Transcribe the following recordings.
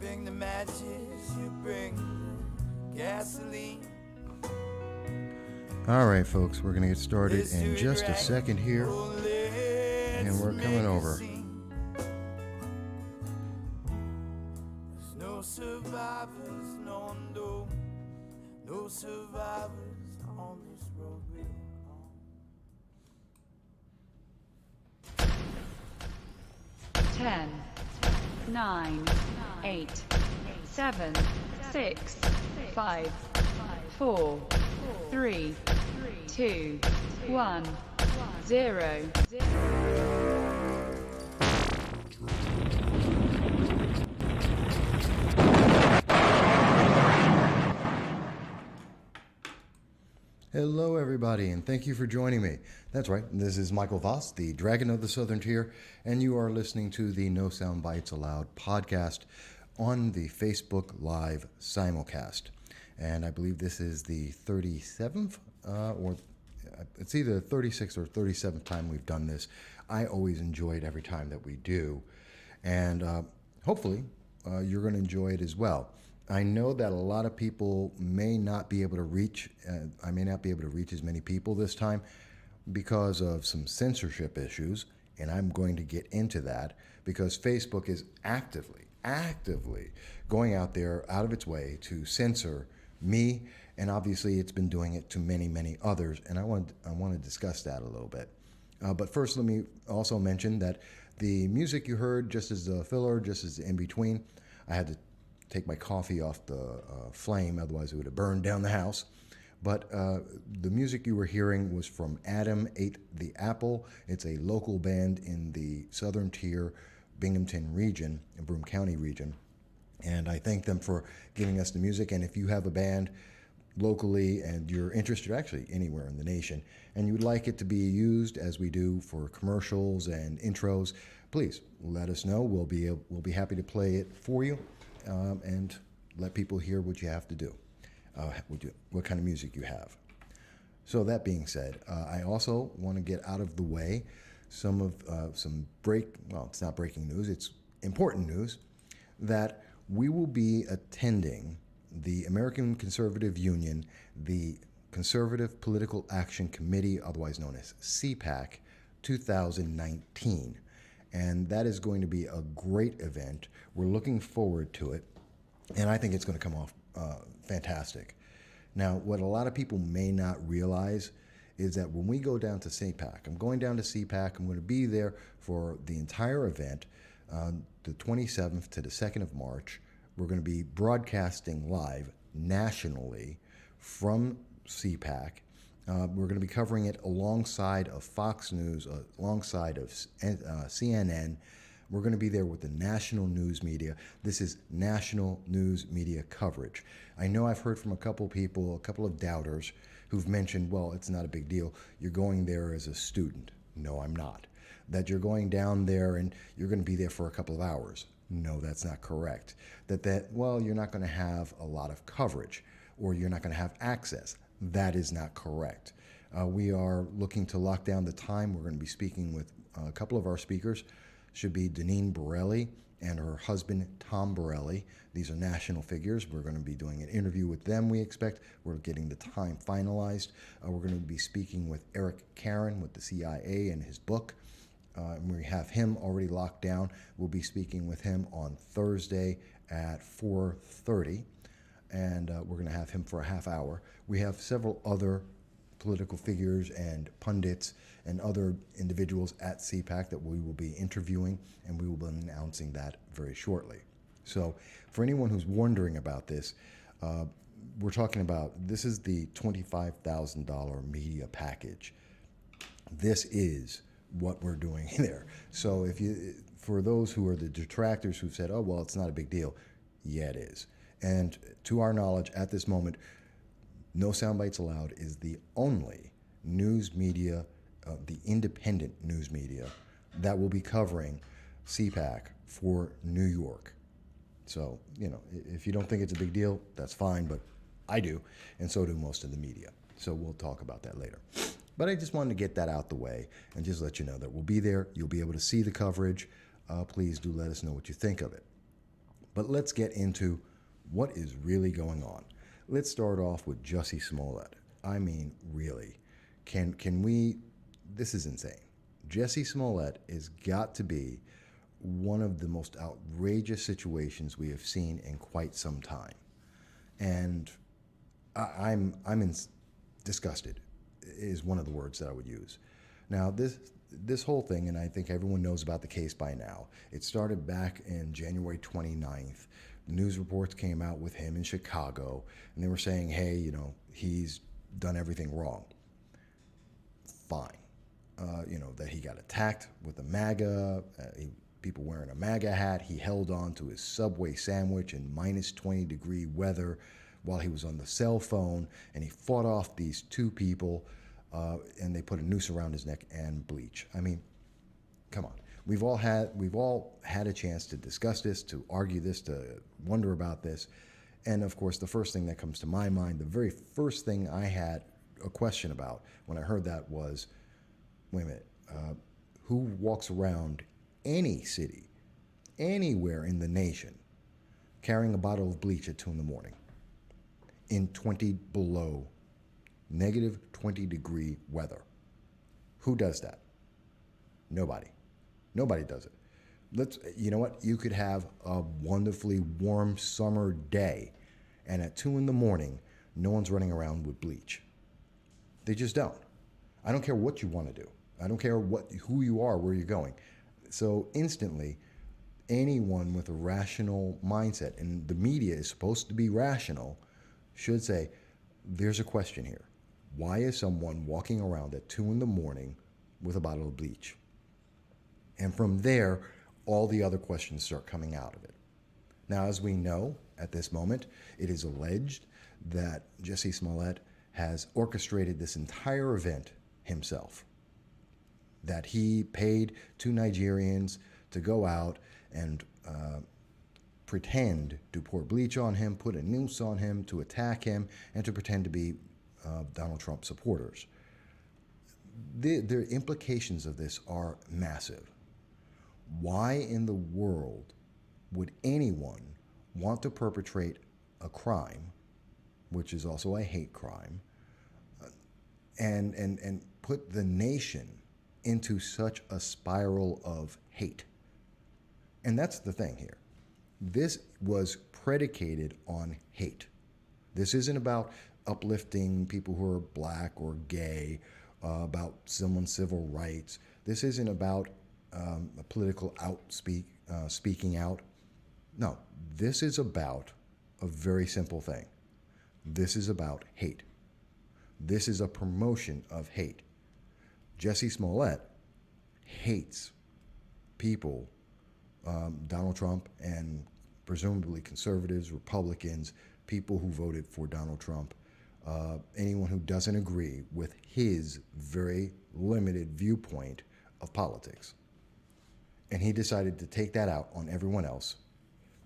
bring the matches, you bring the gasoline. All right, folks, we're going to get started in just a second here, and we're coming over. There's no survivors, no survivors on this road we're on. 10, 9, 8, 7, 6, 5, 4, 3, 2, 1, 0. Hello, everybody, and thank you for joining me. That's right, this is Michael Voss, the Dragon of the Southern Tier, and you are listening to the No Soundbites Allowed podcast on the Facebook Live Simulcast. And I believe this is the 37th, or it's either the 36th or 37th time we've done this. I always enjoy it every time that we do, and hopefully you're going to enjoy it as well. I know that a lot of people may not be able to reach, I may not be able to reach as many people this time because of some censorship issues, and I'm going to get into that because Facebook is actively going out there, out of its way to censor me, and obviously it's been doing it to many others, and I want to discuss that a little bit. But first, let me also mention that the music you heard, just as the filler, just as the in-between, I had to take my coffee off the flame, otherwise it would have burned down the house. But the music you were hearing was from Adam Ate the Apple. It's a local band in the Southern Tier, Binghamton region, Broome County region. And I thank them for giving us the music. And if you have a band locally and you're interested, actually anywhere in the nation, and you'd like it to be used as we do for commercials and intros, please let us know. We'll be happy to play it for you and let people hear what you have to do, what kind of music you have. So that being said, I also want to get out of the way it's not breaking news, it's important news, that we will be attending the American Conservative Union, the Conservative Political Action Committee, otherwise known as CPAC, 2019. And that is going to be a great event. We're looking forward to it, and I think it's going to come off fantastic. Now, what a lot of people may not realize is that when we go down to CPAC, I'm going down to CPAC, I'm going to be there for the entire event, the 27th to the 2nd of March. We're going to be broadcasting live nationally from CPAC. We're going to be covering it alongside of Fox News, alongside of CNN. We're going to be there with the national news media. This is national news media coverage. I know I've heard from a couple people, a couple of doubters, who've mentioned, well, it's not a big deal. You're going there as a student. No, I'm not. That you're going down there and you're going to be there for a couple of hours. No, that's not correct. Well, you're not going to have a lot of coverage, or you're not going to have access. That is not correct. We are looking to lock down the time. We're going to be speaking with a couple of our speakers. Should be Deneen Borelli and her husband, Tom Borelli. These are national figures. We're going to be doing an interview with them, we expect. We're getting the time finalized. We're going to be speaking with Eric Caron with the CIA and his book. We have him already locked down. We'll be speaking with him on Thursday at 4:30. And we're going to have him for a half hour. We have several other political figures and pundits and other individuals at CPAC that we will be interviewing, and we will be announcing that very shortly. So for anyone who's wondering about this, we're talking about, this is the $25,000 media package. This is what we're doing there. So for those who are the detractors who've said, oh, well, it's not a big deal, yeah, it is. And to our knowledge, at this moment, No Soundbites Allowed is the only news media, the independent news media, that will be covering CPAC for New York. So, if you don't think it's a big deal, that's fine, but I do, and so do most of the media. So we'll talk about that later. But I just wanted to get that out the way and just let you know that we'll be there. You'll be able to see the coverage. Please do let us know what you think of it. But let's get into what is really going on. Let's start off with Jussie Smollett. I mean, really, can we? This is insane. Jussie Smollett has got to be one of the most outrageous situations we have seen in quite some time, and I'm disgusted is one of the words that I would use. Now this whole thing, and I think everyone knows about the case by now. It started back in January 29th. News reports came out with him in Chicago, and they were saying, hey, he's done everything wrong. Fine. That he got attacked with a MAGA, people wearing a MAGA hat. He held on to his Subway sandwich in minus 20-degree weather while he was on the cell phone, and he fought off these two people, and they put a noose around his neck and bleach. I mean, come on. We've all had a chance to discuss this, to argue this, to wonder about this. And of course, the first thing that comes to my mind, the very first thing I had a question about when I heard that was, wait a minute, who walks around any city, anywhere in the nation, carrying a bottle of bleach at 2 a.m. in 20 below, negative 20-degree weather? Who does that? Nobody. Nobody does it. You know what? You could have a wonderfully warm summer day, and at 2 a.m, no one's running around with bleach. They just don't. I don't care what you want to do. I don't care who you are, where you're going. So instantly, anyone with a rational mindset, and the media is supposed to be rational, should say, there's a question here. Why is someone walking around at 2 a.m. with a bottle of bleach? And from there, all the other questions start coming out of it. Now, as we know, at this moment, it is alleged that Jussie Smollett has orchestrated this entire event himself. That he paid 2 Nigerians to go out and pretend to pour bleach on him, put a noose on him, to attack him, and to pretend to be Donald Trump supporters. The implications of this are massive. Why in the world would anyone want to perpetrate a crime, which is also a hate crime, and put the nation into such a spiral of hate? And that's the thing here. This was predicated on hate. This isn't about uplifting people who are black or gay, about someone's civil rights. This isn't about a political speaking out. No, this is about a very simple thing. This is about hate. This is a promotion of hate. Jussie Smollett hates people, Donald Trump and presumably conservatives, Republicans, people who voted for Donald Trump, anyone who doesn't agree with his very limited viewpoint of politics. And he decided to take that out on everyone else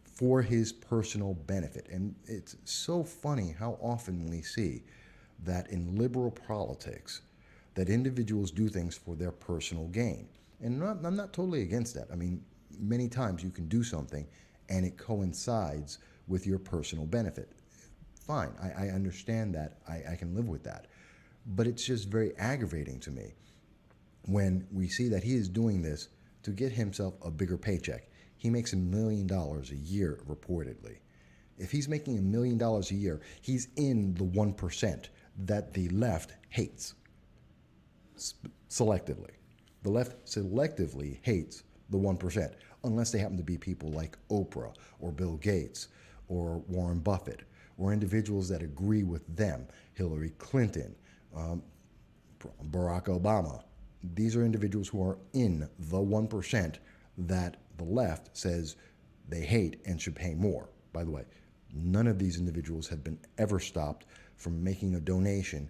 for his personal benefit. And it's so funny how often we see that in liberal politics, that individuals do things for their personal gain. And I'm not totally against that. I mean, many times you can do something and it coincides with your personal benefit. Fine, I understand that. I can live with that. But it's just very aggravating to me when we see that he is doing this to get himself a bigger paycheck. He makes $1 million a year, reportedly. If he's making $1 million a year, he's in the 1% that the left hates. Selectively. The left selectively hates the 1%, unless they happen to be people like Oprah or Bill Gates or Warren Buffett, or individuals that agree with them, Hillary Clinton, Barack Obama. These are individuals who are in the 1% that the left says they hate and should pay more. By the way, none of these individuals have been ever stopped from making a donation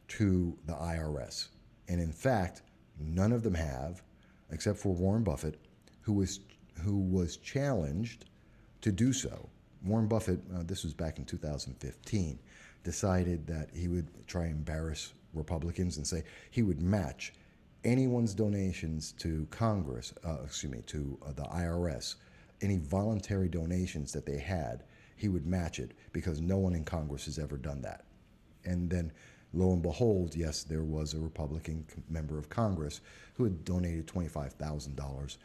to the IRS. And in fact, none of them have, except for Warren Buffett, who was challenged to do so. Warren Buffett, this was back in 2015, decided that he would try and embarrass Republicans and say he would match anyone's donations to Congress, to the IRS, any voluntary donations that they had, he would match it because no one in Congress has ever done that. And then lo and behold, yes, there was a Republican member of Congress who had donated $25,000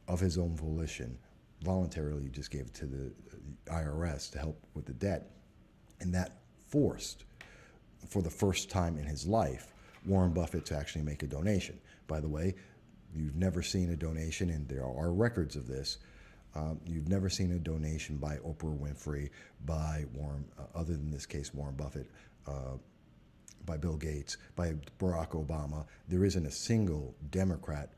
of his own volition, voluntarily just gave it to the IRS to help with the debt. And that forced, for the first time in his life, Warren Buffett to actually make a donation. By the way, you've never seen a donation, and there are records of this. You've never seen a donation by Oprah Winfrey, by Warren, other than this case, Warren Buffett, by Bill Gates, by Barack Obama. There isn't a single Democrat,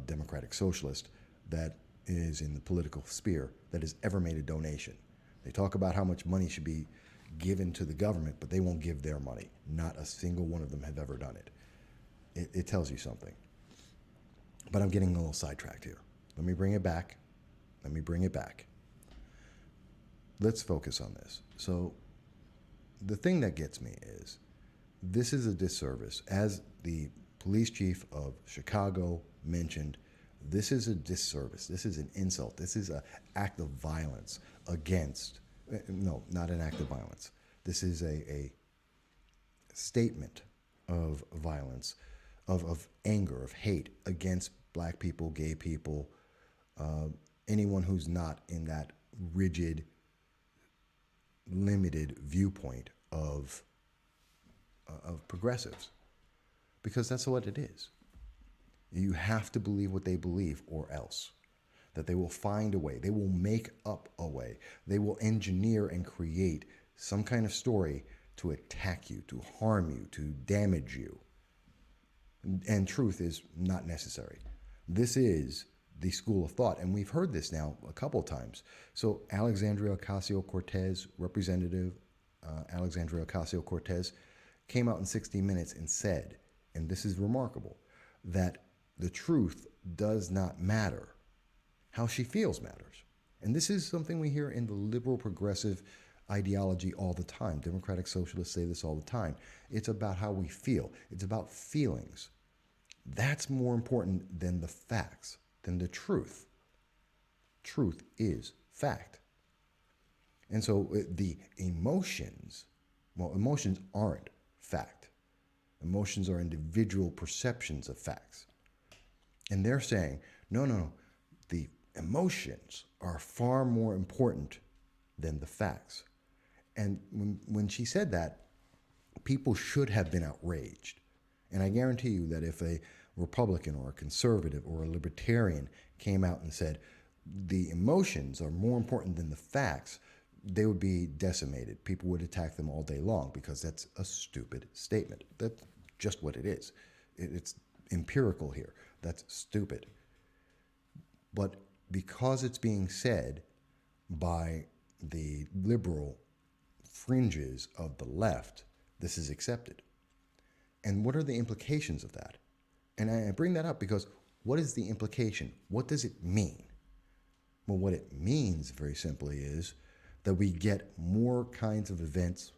Democratic Socialist, that is in the political sphere that has ever made a donation. They talk about how much money should be given to the government, but they won't give their money. Not a single one of them have ever done it. It tells you something. But I'm getting a little sidetracked here. Let me bring it back. Let's focus on this. So the thing that gets me is, this is a disservice. As the police chief of Chicago mentioned, this is a disservice. This is an insult. This is an act of violence against, no, not an act of violence. This is a statement of violence, of anger, of hate against black people, gay people, anyone who's not in that rigid, limited viewpoint of progressives, because that's what it is. You have to believe what they believe, or else that they will find a way. They will make up a way. They will engineer and create some kind of story to attack you, to harm you, to damage you. And truth is not necessary. This is the school of thought, and we've heard this now a couple of times. So Alexandria Ocasio-Cortez, Representative Alexandria Ocasio-Cortez, came out in 60 Minutes and said, and this is remarkable, that the truth does not matter. How she feels matters. And this is something we hear in the liberal progressive ideology all the time. Democratic socialists say this all the time. It's about how we feel. It's about feelings. That's more important than the facts, than the truth. Truth is fact. And so the emotions, well, emotions aren't fact. Emotions are individual perceptions of facts. And they're saying, no, the emotions are far more important than the facts. And when she said that, people should have been outraged. And I guarantee you that if a Republican or a conservative or a libertarian came out and said, the emotions are more important than the facts, they would be decimated. People would attack them all day long because that's a stupid statement. That's just what it is. It's empirical here. That's stupid. But because it's being said by the liberal fringes of the left, this is accepted. And what are the implications of that? And I bring that up because what is the implication? What does it mean? Well, what it means very simply is that we get more kinds of events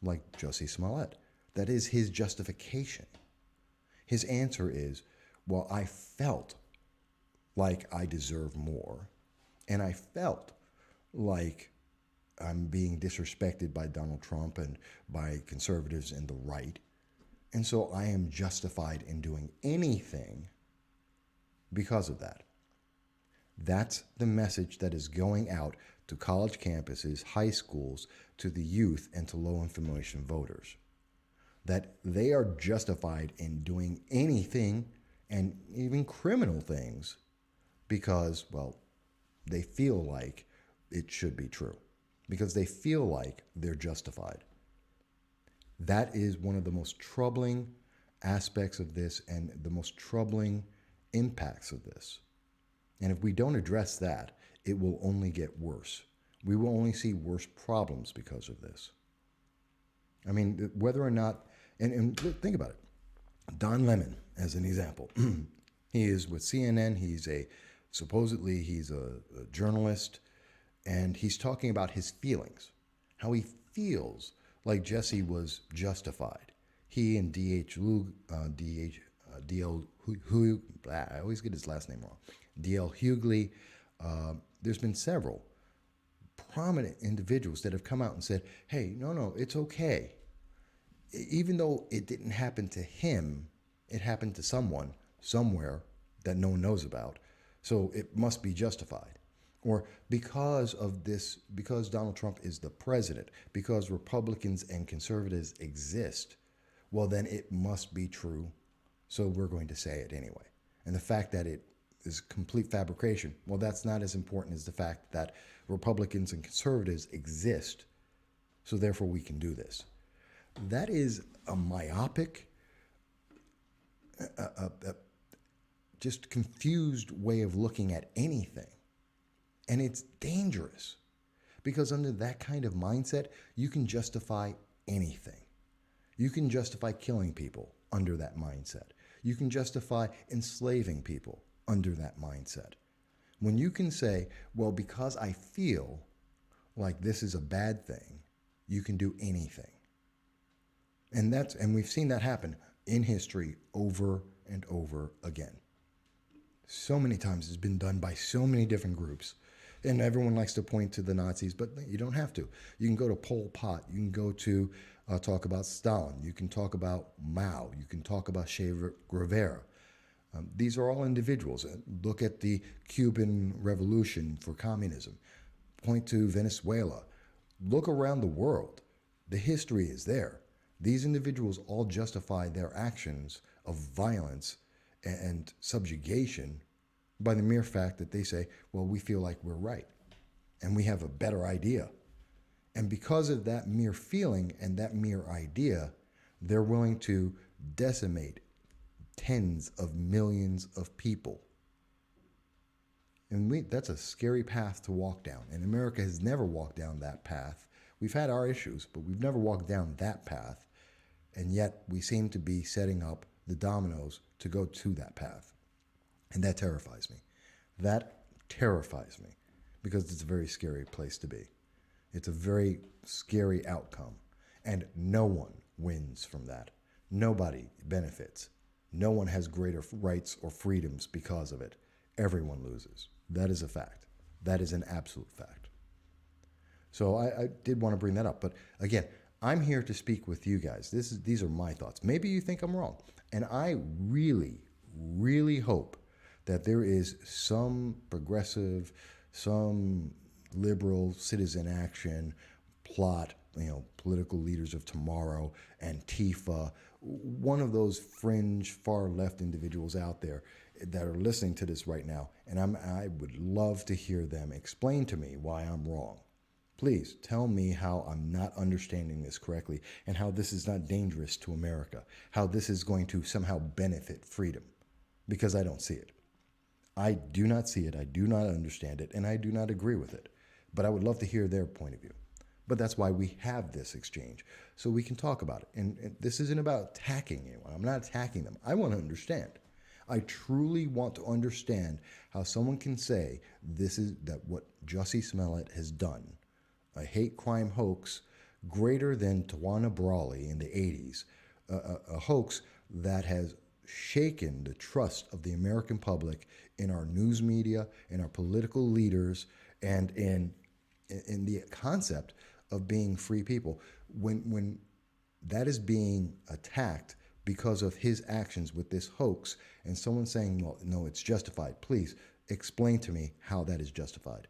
like Jussie Smollett. That is his justification. His answer is, well, I felt like I deserve more, and I felt like I'm being disrespected by Donald Trump and by conservatives and the right, and so I am justified in doing anything because of that. That's the message that is going out to college campuses, high schools, to the youth, and to low information voters. That they are justified in doing anything, and even criminal things, because, well, they feel like it should be true. Because they feel like they're justified. That is one of the most troubling aspects of this and the most troubling impacts of this. And if we don't address that, it will only get worse. We will only see worse problems because of this. I mean, whether or not, and think about it. Don Lemon, as an example, he is with CNN. Supposedly he's a journalist, and he's talking about his feelings, how he feels like Jussie was justified. He and I always get his last name wrong. D.L. Hughley, there's been several prominent individuals that have come out and said, hey, no, it's okay. Even though it didn't happen to him, it happened to someone somewhere that no one knows about. So it must be justified. Or because of this, because Donald Trump is the president, because Republicans and conservatives exist, well, then it must be true. So we're going to say it anyway. And the fact that it is complete fabrication, well, that's not as important as the fact that Republicans and conservatives exist. So therefore we can do this. That is a myopic, just confused way of looking at anything. And it's dangerous because under that kind of mindset, you can justify anything. You can justify killing people under that mindset. You can justify enslaving people under that mindset. When you can say, well, because I feel like this is a bad thing, you can do anything. And we've seen that happen in history over and over again. So many times it's been done by so many different groups. And everyone likes to point to the Nazis, but you don't have to. You can go to Pol Pot. You can go to talk about Stalin. You can talk about Mao. You can talk about Che Guevara. These are all individuals. Look at the Cuban Revolution for communism. Point to Venezuela. Look around the world. The history is there. These individuals all justify their actions of violence and subjugation by the mere fact that they say, well, we feel like we're right and we have a better idea. And because of that mere feeling and that mere idea, they're willing to decimate tens of millions of people. And that's a scary path to walk down. And America has never walked down that path. We've had our issues, but we've never walked down that path. And yet we seem to be setting up the dominoes to go to that path. And that terrifies me. That terrifies me because it's a very scary place to be. It's a very scary outcome. And no one wins from that. Nobody benefits. No one has greater rights or freedoms because of it. Everyone loses. That is a fact. That is an absolute fact. So I did want to bring that up. But again, I'm here to speak with you guys. These are my thoughts. Maybe you think I'm wrong. And I really, really hope that there is some progressive, some liberal citizen action plot, political leaders of tomorrow, Antifa, one of those fringe far left individuals out there that are listening to this right now. And I would love to hear them explain to me why I'm wrong. Please tell me how I'm not understanding this correctly and how this is not dangerous to America, how this is going to somehow benefit freedom, because I don't see it. I do not see it, I do not understand it, and I do not agree with it. But I would love to hear their point of view. But that's why we have this exchange, so we can talk about it. And this isn't about attacking anyone. I'm not attacking them. I want to understand. I truly want to understand how someone can say that what Jussie Smollett has done, a hate crime hoax greater than Tawana Brawley in the 80s, a hoax that has shaken the trust of the American public in our news media, in our political leaders, and in the concept of being free people. When that is being attacked because of his actions with this hoax, and someone saying, well, no, it's justified, please explain to me how that is justified.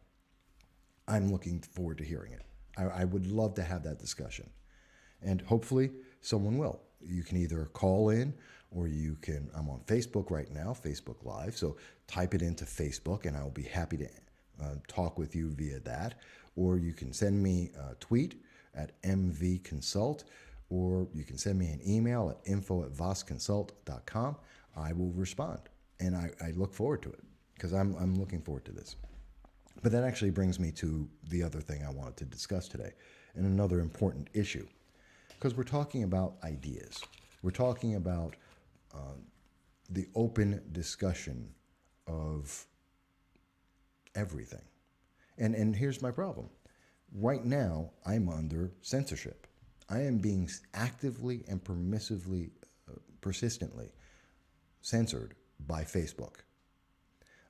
I'm looking forward to hearing it. I would love to have that discussion. And hopefully someone will. You can either call in or I'm on Facebook right now, Facebook Live. So type it into Facebook and I'll be happy to talk with you via that. Or you can send me a tweet at mvconsult, or you can send me an email at info@vosconsult.com. I will respond. And I look forward to it because I'm looking forward to this. But that actually brings me to the other thing I wanted to discuss today, and another important issue, because we're talking about ideas. We're talking about the open discussion of everything. And here's my problem. Right now, I'm under censorship. I am being actively and permissively, persistently censored by Facebook.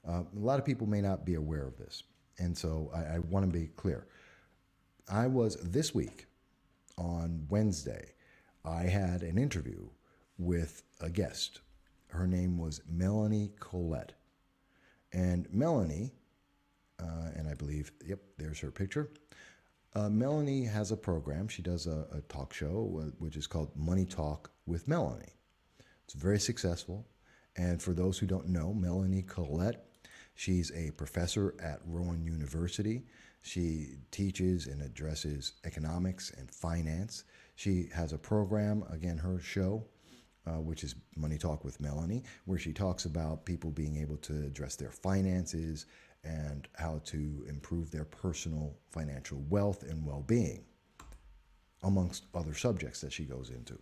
A lot of people may not be aware of this. And so I want to be clear. I was this week on Wednesday, I had an interview with a guest. Her name was Melanie Collette. And Melanie, and I believe, yep, there's her picture. Melanie has a program. She does a talk show, which is called Money Talk with Melanie. It's very successful. And for those who don't know, Melanie Collette, she's a professor at Rowan University. She teaches and addresses economics and finance. She has a program, again, her show, which is Money Talk with Melanie, where she talks about people being able to address their finances and how to improve their personal financial wealth and well-being, amongst other subjects that she goes into.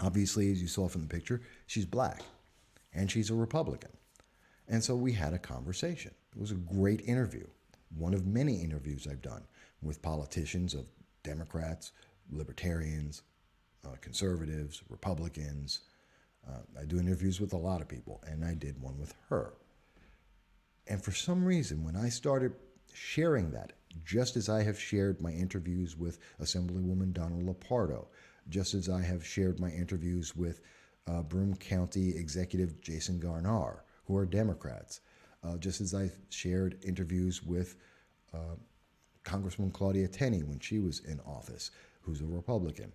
Obviously, as you saw from the picture, she's black, and she's a Republican. And so we had a conversation. It was a great interview, one of many interviews I've done with politicians of Democrats, libertarians, conservatives, Republicans. I do interviews with a lot of people, and I did one with her. And for some reason, when I started sharing that, just as I have shared my interviews with Assemblywoman Donna Lopardo, just as I have shared my interviews with Broome County Executive Jason Garnar, who are Democrats, just as I've shared interviews with Congresswoman Claudia Tenney when she was in office, who's a Republican,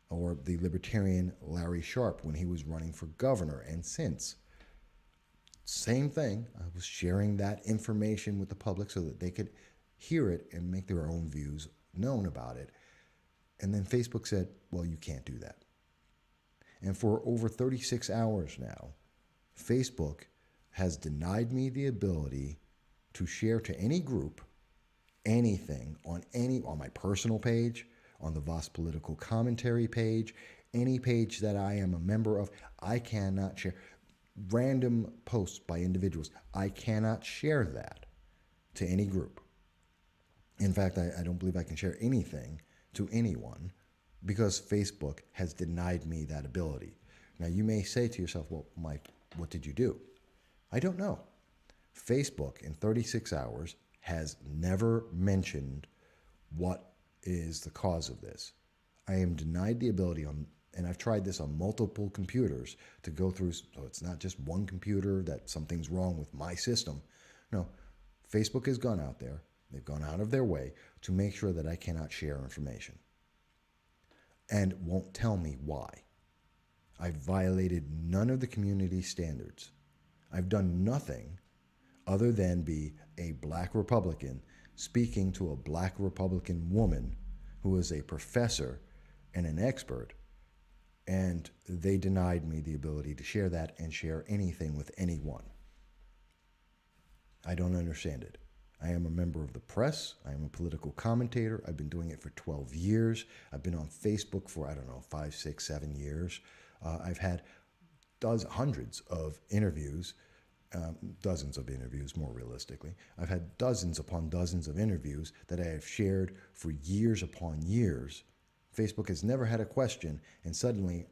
or the Libertarian Larry Sharpe when he was running for governor, and since. Same thing, I was sharing that information with the public so that they could hear it and make their own views known about it. And then Facebook said, well, you can't do that. And for over 36 hours now, Facebook has denied me the ability to share to any group anything on my personal page, on the Voss Political Commentary page, any page that I am a member of. I cannot share random posts by individuals. I cannot share that to any group. In fact, I don't believe I can share anything to anyone because Facebook has denied me that ability. Now, you may say to yourself, well, Mike, what did you do? I don't know. Facebook, in 36 hours, has never mentioned what is the cause of this. I am denied the ability and I've tried this on multiple computers to go through, so it's not just one computer that something's wrong with my system. No, Facebook has gone out there, they've gone out of their way to make sure that I cannot share information and won't tell me why. I've violated none of the community standards. I've done nothing other than be a black Republican speaking to a black Republican woman who is a professor and an expert, and they denied me the ability to share that and share anything with anyone. I don't understand it. I am a member of the press. I am a political commentator. I've been doing it for 12 years. I've been on Facebook for, 5, 6, 7 years. I've had hundreds of interviews, dozens of interviews, more realistically. I've had dozens upon dozens of interviews that I have shared for years upon years. Facebook has never had a question, and suddenly,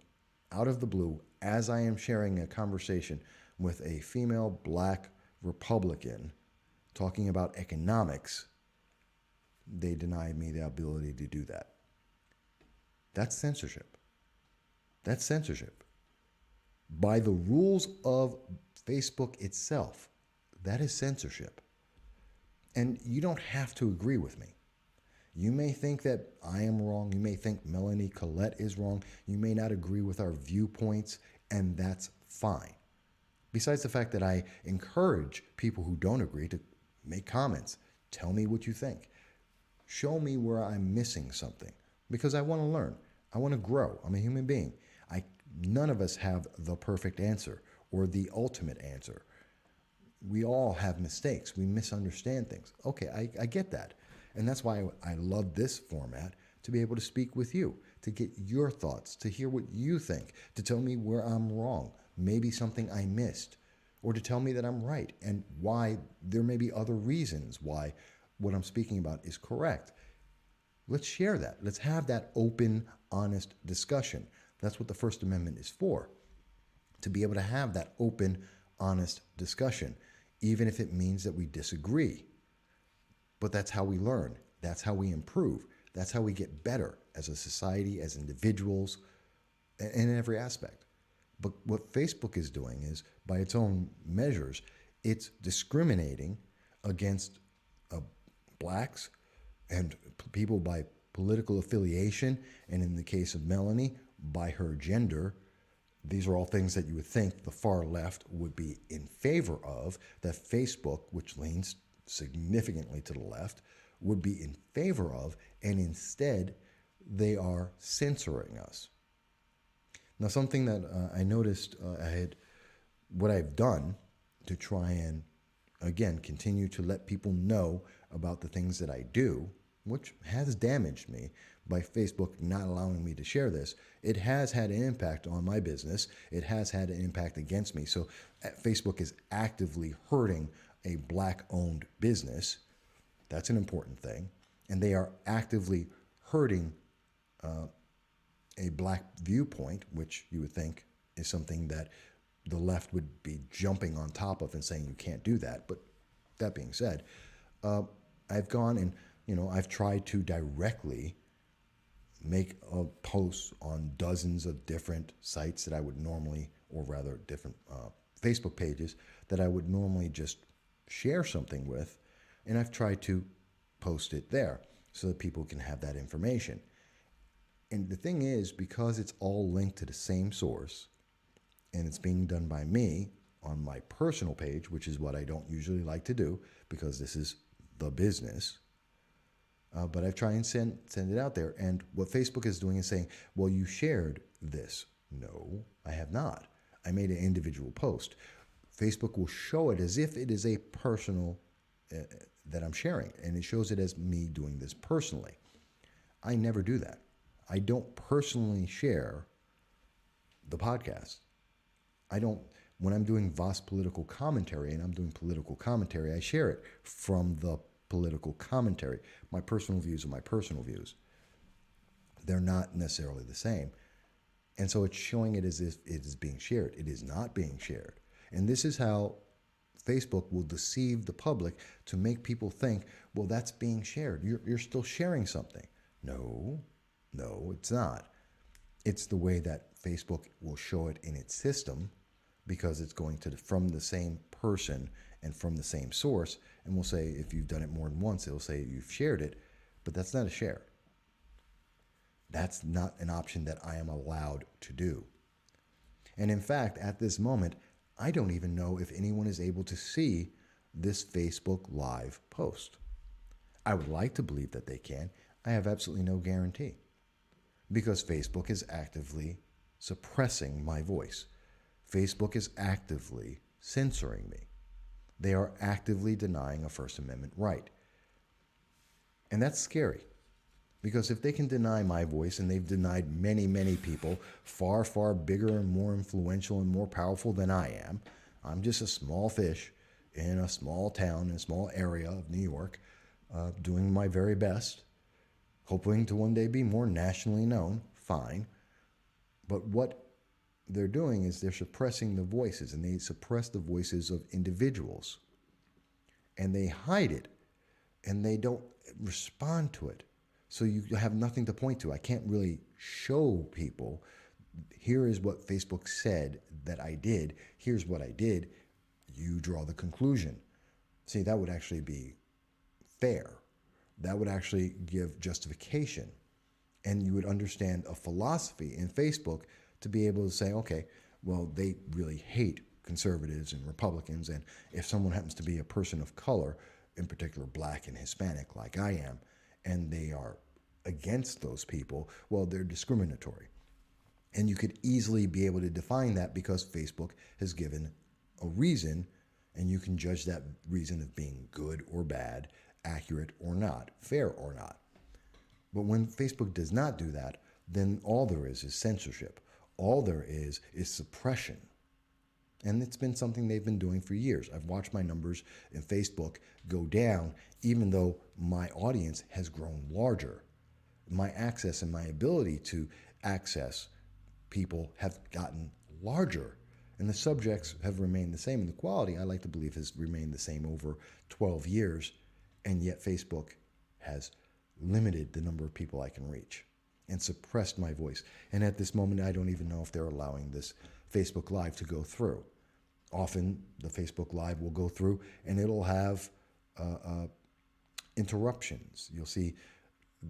out of the blue, as I am sharing a conversation with a female black Republican talking about economics, they denied me the ability to do that. That's censorship. That's censorship. By the rules of Facebook itself, that is censorship. And you don't have to agree with me. You may think that I am wrong. You may think Melanie Collette is wrong. You may not agree with our viewpoints, and that's fine. Besides the fact that I encourage people who don't agree to make comments. Tell me what you think. Show me where I'm missing something, because I want to learn. I want to grow. I'm a human being. None of us have the perfect answer or the ultimate answer. We all have mistakes. We misunderstand things. Okay, I get that. And that's why I love this format, to be able to speak with you, to get your thoughts, to hear what you think, to tell me where I'm wrong, maybe something I missed, or to tell me that I'm right and why there may be other reasons why what I'm speaking about is correct. Let's share that. Let's have that open, honest discussion. That's what the First Amendment is for, to be able to have that open, honest discussion, even if it means that we disagree. But that's how we learn. That's how we improve. That's how we get better as a society, as individuals, in every aspect. But what Facebook is doing is, by its own measures, it's discriminating against blacks and people by political affiliation, and in the case of Melanie, by her gender. These are all things that you would think the far left would be in favor of, that Facebook, which leans significantly to the left, would be in favor of, and instead they are censoring us. Now, something that I noticed what I've done to try and, again, continue to let people know about the things that I do, which has damaged me by Facebook not allowing me to share this. It has had an impact on my business. It has had an impact against me. So Facebook is actively hurting a black-owned business. That's an important thing. And they are actively hurting a black viewpoint, which you would think is something that the left would be jumping on top of and saying you can't do that. But that being said, I've gone and, I've tried to directly make a post on dozens of different sites that I would normally, or rather different Facebook pages that I would normally just share something with. And I've tried to post it there so that people can have that information. And the thing is, because it's all linked to the same source, and it's being done by me on my personal page, which is what I don't usually like to do because this is the business, but I try and send it out there. And what Facebook is doing is saying, well, you shared this. No, I have not. I made an individual post. Facebook will show it as if it is a personal that I'm sharing, and it shows it as me doing this personally. I never do that. I don't personally share the podcast. When I'm doing Voss political commentary and I'm doing political commentary, I share it from the political commentary. My personal views are my personal views. They're not necessarily the same. And so it's showing it as if it is being shared. It is not being shared. And this is how Facebook will deceive the public to make people think, well, that's being shared. You're still sharing something. No, it's not. It's the way that Facebook will show it in its system, because it's going from the same person and from the same source. And we'll say, if you've done it more than once, it'll say you've shared it, but that's not a share. That's not an option that I am allowed to do. And in fact, at this moment, I don't even know if anyone is able to see this Facebook Live post. I would like to believe that they can. I have absolutely no guarantee, because Facebook is actively suppressing my voice. Facebook is actively censoring me. They are actively denying a First Amendment right. And that's scary, because if they can deny my voice, and they've denied many, many people far, far bigger and more influential and more powerful than I am. I'm just a small fish in a small town, in a small area of New York, doing my very best, hoping to one day be more nationally known. Fine. But what they're doing is they're suppressing the voices, and they suppress the voices of individuals. And they hide it, and they don't respond to it. So you have nothing to point to. I can't really show people, here is what Facebook said that I did. Here's what I did. You draw the conclusion. See, that would actually be fair. That would actually give justification. And you would understand a philosophy in Facebook to be able to say, okay, well, they really hate conservatives and Republicans. And if someone happens to be a person of color, in particular black and Hispanic like I am, and they are against those people, well, they're discriminatory. And you could easily be able to define that, because Facebook has given a reason, and you can judge that reason of being good or bad, accurate or not, fair or not. But when Facebook does not do that, then all there is censorship. All there is suppression. And it's been something they've been doing for years. I've watched my numbers in Facebook go down, even though my audience has grown larger. My access and my ability to access people have gotten larger. And the subjects have remained the same. And the quality, I like to believe, has remained the same over 12 years. And yet Facebook has limited the number of people I can reach and suppressed my voice. And at this moment, I don't even know if they're allowing this Facebook Live to go through. Often the Facebook Live will go through and it'll have interruptions. You'll see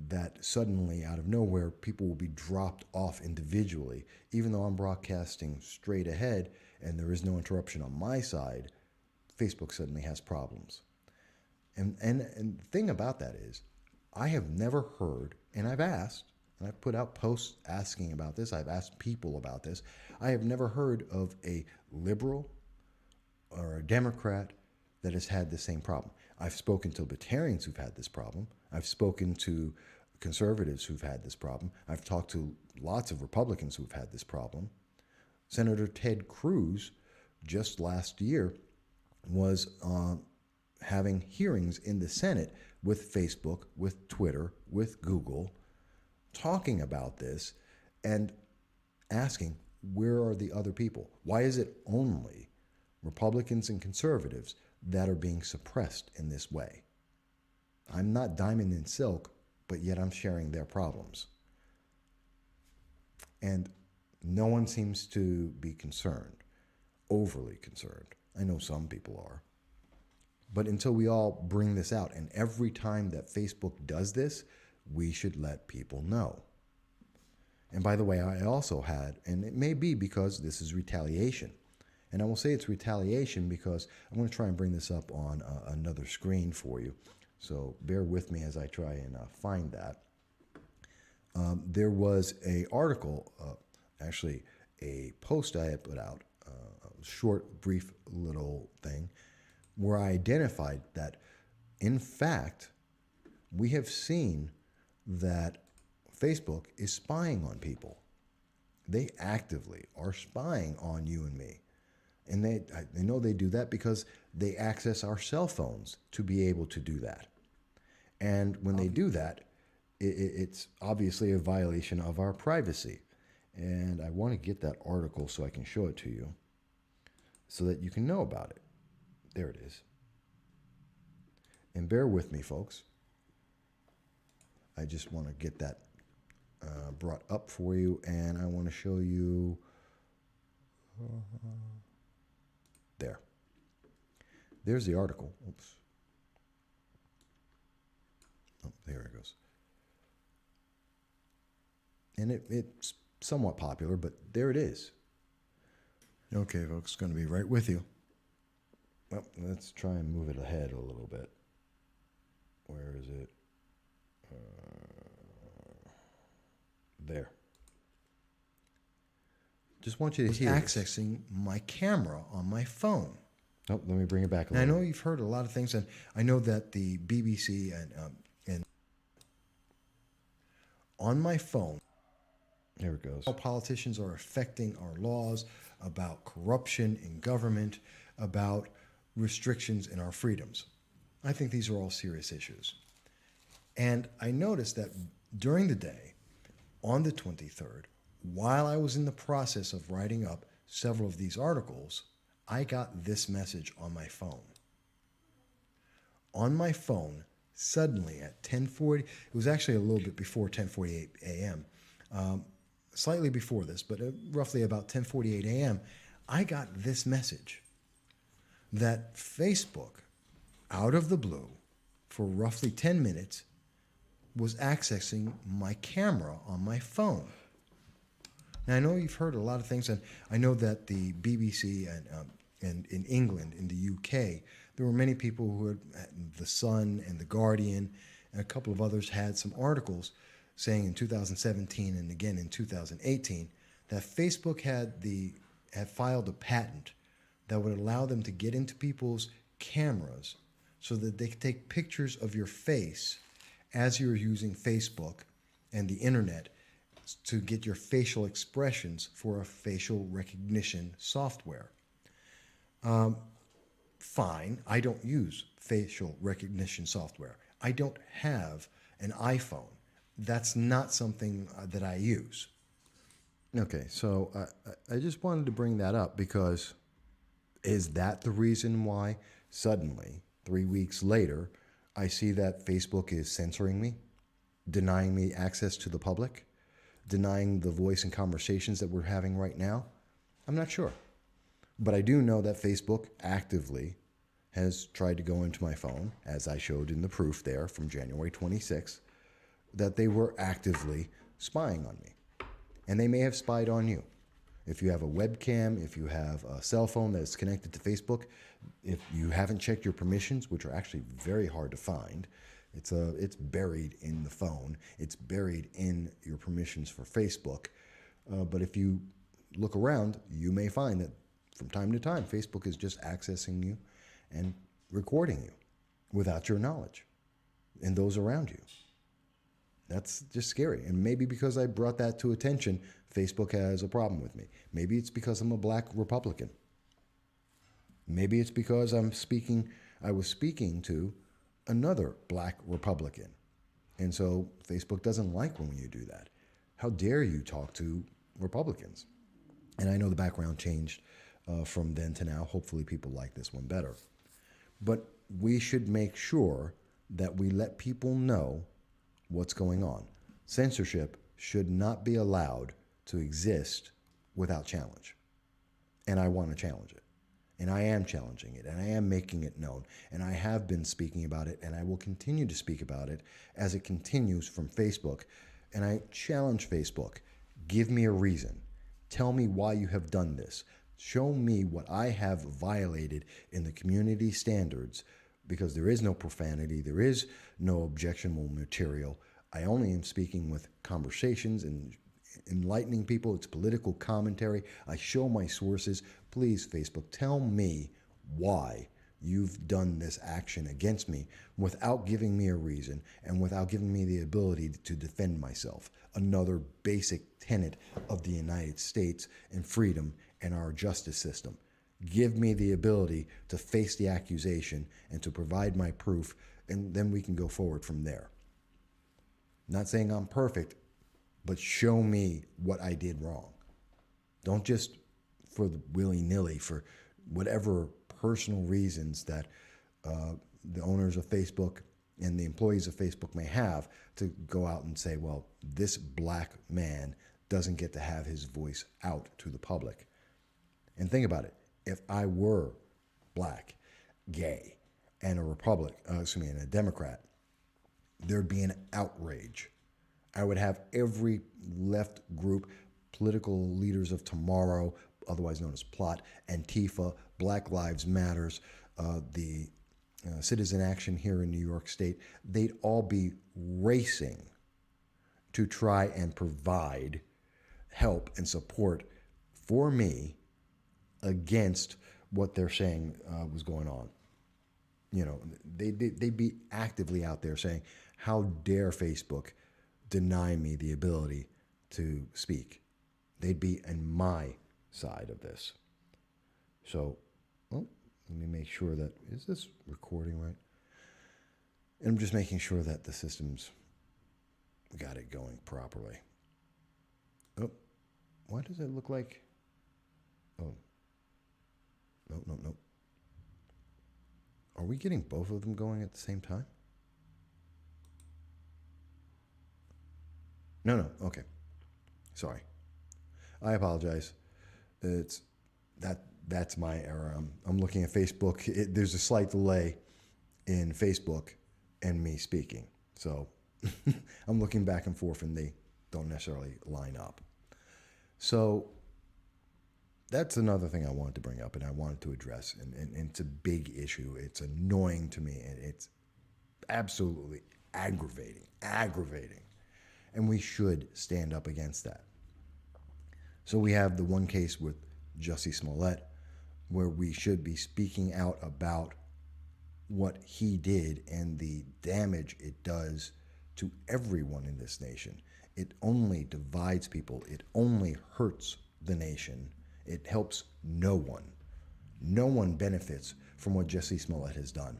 that suddenly, out of nowhere, people will be dropped off individually. Even though I'm broadcasting straight ahead and there is no interruption on my side, Facebook suddenly has problems. And the thing about that is, I have never heard, and I've asked, and I've put out posts asking about this, I've asked people about this, I have never heard of a liberal or a Democrat that has had the same problem. I've spoken to libertarians who've had this problem. I've spoken to conservatives who've had this problem. I've talked to lots of Republicans who've had this problem. Senator Ted Cruz, just last year, was having hearings in the Senate with Facebook, with Twitter, with Google, talking about this and asking, where are the other people? Why is it only Republicans and conservatives that are being suppressed in this way? I'm not diamond in silk, but yet I'm sharing their problems. And no one seems to be concerned, overly concerned. I know some people are. But until we all bring this out, and every time that Facebook does this, we should let people know. And by the way, I also had, and it may be because this is retaliation, and I will say it's retaliation because I'm going to try and bring this up on another screen for you. So bear with me as I try and find that. There was an article, actually a post I had put out, a short, brief little thing, where I identified that, in fact, we have seen that Facebook is spying on people. They actively are spying on you and me. And they know they do that because they access our cell phones to be able to do that. And when they do that, it's obviously a violation of our privacy. And I want to get that article so I can show it to you so that you can know about it. There it is. And bear with me, folks. I just want to get that brought up for you, and I want to show you there. There's the article. Oops. Oh, there it goes. And it's somewhat popular, but there it is. Okay, folks, going to be right with you. Well, let's try and move it ahead a little bit. Where is it? There. Just want you to hear accessing my camera on my phone. Oh, let me bring it back a little. And I know you've heard a lot of things, and I know that the BBC and on my phone, there it goes. How politicians are affecting our laws about corruption in government, about restrictions in our freedoms. I think these are all serious issues. And I noticed that during the day, on the 23rd, while I was in the process of writing up several of these articles, I got this message on my phone. On my phone, suddenly at 10:40, it was actually a little bit before 10:48 a.m., slightly before this, but roughly about 10:48 a.m., I got this message that Facebook, out of the blue, for roughly 10 minutes, was accessing my camera on my phone. Now, I know you've heard a lot of things, and I know that the BBC and in England, in the UK, there were many people who had, The Sun and The Guardian, and a couple of others had some articles saying in 2017 and again in 2018 that Facebook had filed a patent that would allow them to get into people's cameras so that they could take pictures of your face as you're using Facebook and the internet to get your facial expressions for a facial recognition software. Fine, I don't use facial recognition software. I don't have an iPhone. That's not something that I use. Okay, so I just wanted to bring that up because is that the reason why suddenly, 3 weeks later, I see that Facebook is censoring me, denying me access to the public, denying the voice and conversations that we're having right now. I'm not sure. But I do know that Facebook actively has tried to go into my phone, as I showed in the proof there from January 26th, that they were actively spying on me. And they may have spied on you. If you have a webcam, if you have a cell phone that's connected to Facebook, if you haven't checked your permissions, which are actually very hard to find, it's buried in the phone. It's buried in your permissions for Facebook. But if you look around, you may find that from time to time, Facebook is just accessing you and recording you without your knowledge and those around you. That's just scary. And maybe because I brought that to attention, Facebook has a problem with me. Maybe it's because I'm a black Republican. Maybe it's because I was speaking to another black Republican. And so Facebook doesn't like when you do that. How dare you talk to Republicans? And I know the background changed from then to now. Hopefully people like this one better. But we should make sure that we let people know what's going on. Censorship should not be allowed to exist without challenge. And I want to challenge it. And I am challenging it. And I am making it known. And I have been speaking about it. And I will continue to speak about it as it continues from Facebook. And I challenge Facebook. Give me a reason. Tell me why you have done this. Show me what I have violated in the community standards, because there is no profanity, there is no objectionable material. I only am speaking with conversations and enlightening people. It's political commentary. I show my sources. Please, Facebook, tell me why you've done this action against me without giving me a reason and without giving me the ability to defend myself. Another basic tenet of the United States and freedom and our justice system. Give me the ability to face the accusation and to provide my proof, and then we can go forward from there. Not saying I'm perfect, but show me what I did wrong. Don't just for the willy-nilly, for whatever personal reasons that the owners of Facebook and the employees of Facebook may have to go out and say, well, this black man doesn't get to have his voice out to the public. And think about it. If I were black, gay, and a Democrat, there'd be an outrage. I would have every left group, political leaders of tomorrow, otherwise known as Plot, Antifa, Black Lives Matters, the Citizen Action here in New York State, they'd all be racing to try and provide help and support for me against what they're saying was going on. You know, they'd be actively out there saying, how dare Facebook deny me the ability to speak? They'd be on my side of this. So, let me make sure that, is this recording right? And I'm just making sure that the system's got it going properly. Oh, why does it look like, oh, no. Are we getting both of them going at the same time? No, okay. Sorry. I apologize. That's my error. I'm looking at Facebook. There's a slight delay in Facebook and me speaking. So I'm looking back and forth and they don't necessarily line up. So that's another thing I wanted to bring up and I wanted to address. And it's a big issue. It's annoying to me. And it's absolutely aggravating. And we should stand up against that. So we have the one case with Jussie Smollett where we should be speaking out about what he did and the damage it does to everyone in this nation. It only divides people. It only hurts the nation. It helps no one. No one benefits from what Jussie Smollett has done.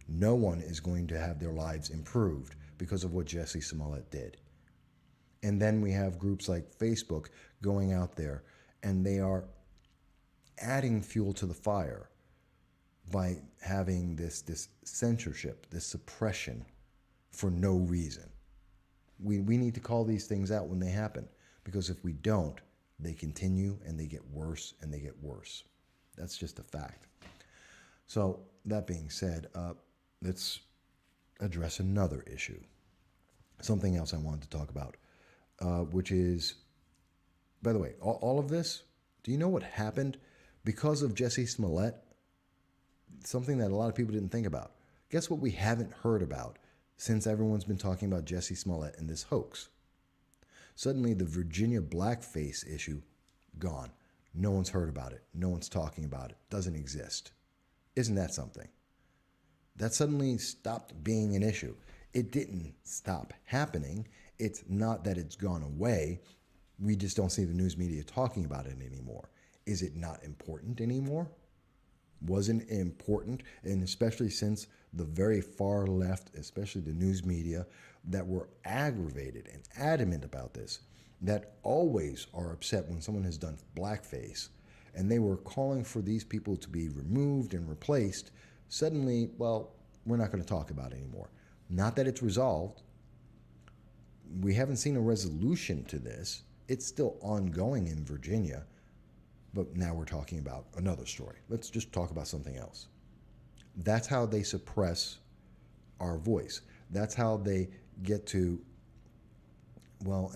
No one is going to have their lives improved because of what Jussie Smollett did. And then we have groups like Facebook going out there and they are adding fuel to the fire by having this censorship, this suppression for no reason. We need to call these things out when they happen, because if we don't, they continue and they get worse and they get worse. That's just a fact. So that being said, let's address another issue. Something else I wanted to talk about, which is, by the way, all of this, do you know what happened because of Jussie Smollett? Something that a lot of people didn't think about. Guess what we haven't heard about since everyone's been talking about Jussie Smollett and this hoax? Suddenly, the Virginia blackface issue, gone. No one's heard about it. No one's talking about it. Doesn't exist. Isn't that something? That suddenly stopped being an issue. It didn't stop happening. It's not that it's gone away. We just don't see the news media talking about it anymore. Is it not important anymore? Wasn't important, and especially since the very far left, especially the news media, that were aggravated and adamant about this, that always are upset when someone has done blackface, and they were calling for these people to be removed and replaced, suddenly, well, we're not going to talk about it anymore. Not that it's resolved. We haven't seen a resolution to this. It's still ongoing in Virginia, but now we're talking about another story. Let's just talk about something else. That's how they suppress our voice. That's how they get to, well,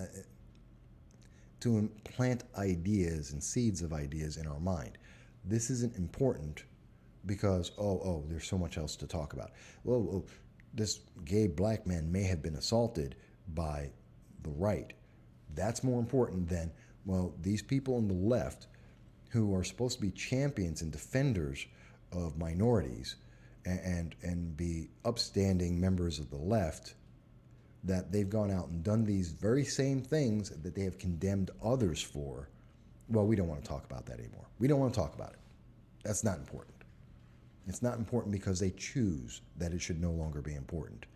to implant ideas and seeds of ideas in our mind. This isn't important because, there's so much else to talk about. Well, this gay black man may have been assaulted by the right. That's more important than, well, these people on the left who are supposed to be champions and defenders of minorities and be upstanding members of the left, that they've gone out and done these very same things that they have condemned others for. Well, we don't want to talk about that anymore. We don't want to talk about it. That's not important. It's not important because they choose that it should no longer be important.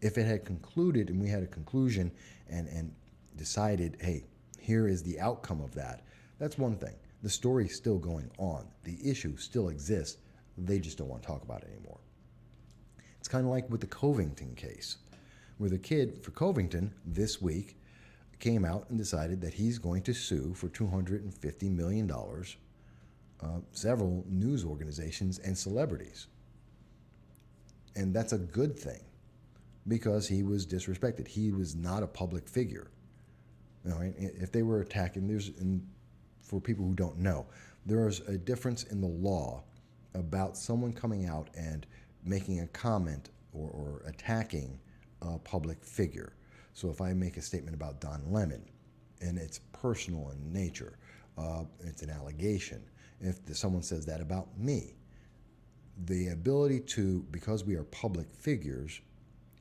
If it had concluded and we had a conclusion and decided, hey, here is the outcome of that, that's one thing. The story's still going on. The issue still exists. They just don't want to talk about it anymore. It's kind of like with the Covington case, where the kid for Covington this week came out and decided that he's going to sue for $250 million several news organizations and celebrities. And that's a good thing because he was disrespected. He was not a public figure. You know, if they were attacking, for people who don't know, there is a difference in the law about someone coming out and making a comment or attacking a public figure. So if I make a statement about Don Lemon and it's personal in nature, it's an allegation. If someone says that about me, the ability to, because we are public figures,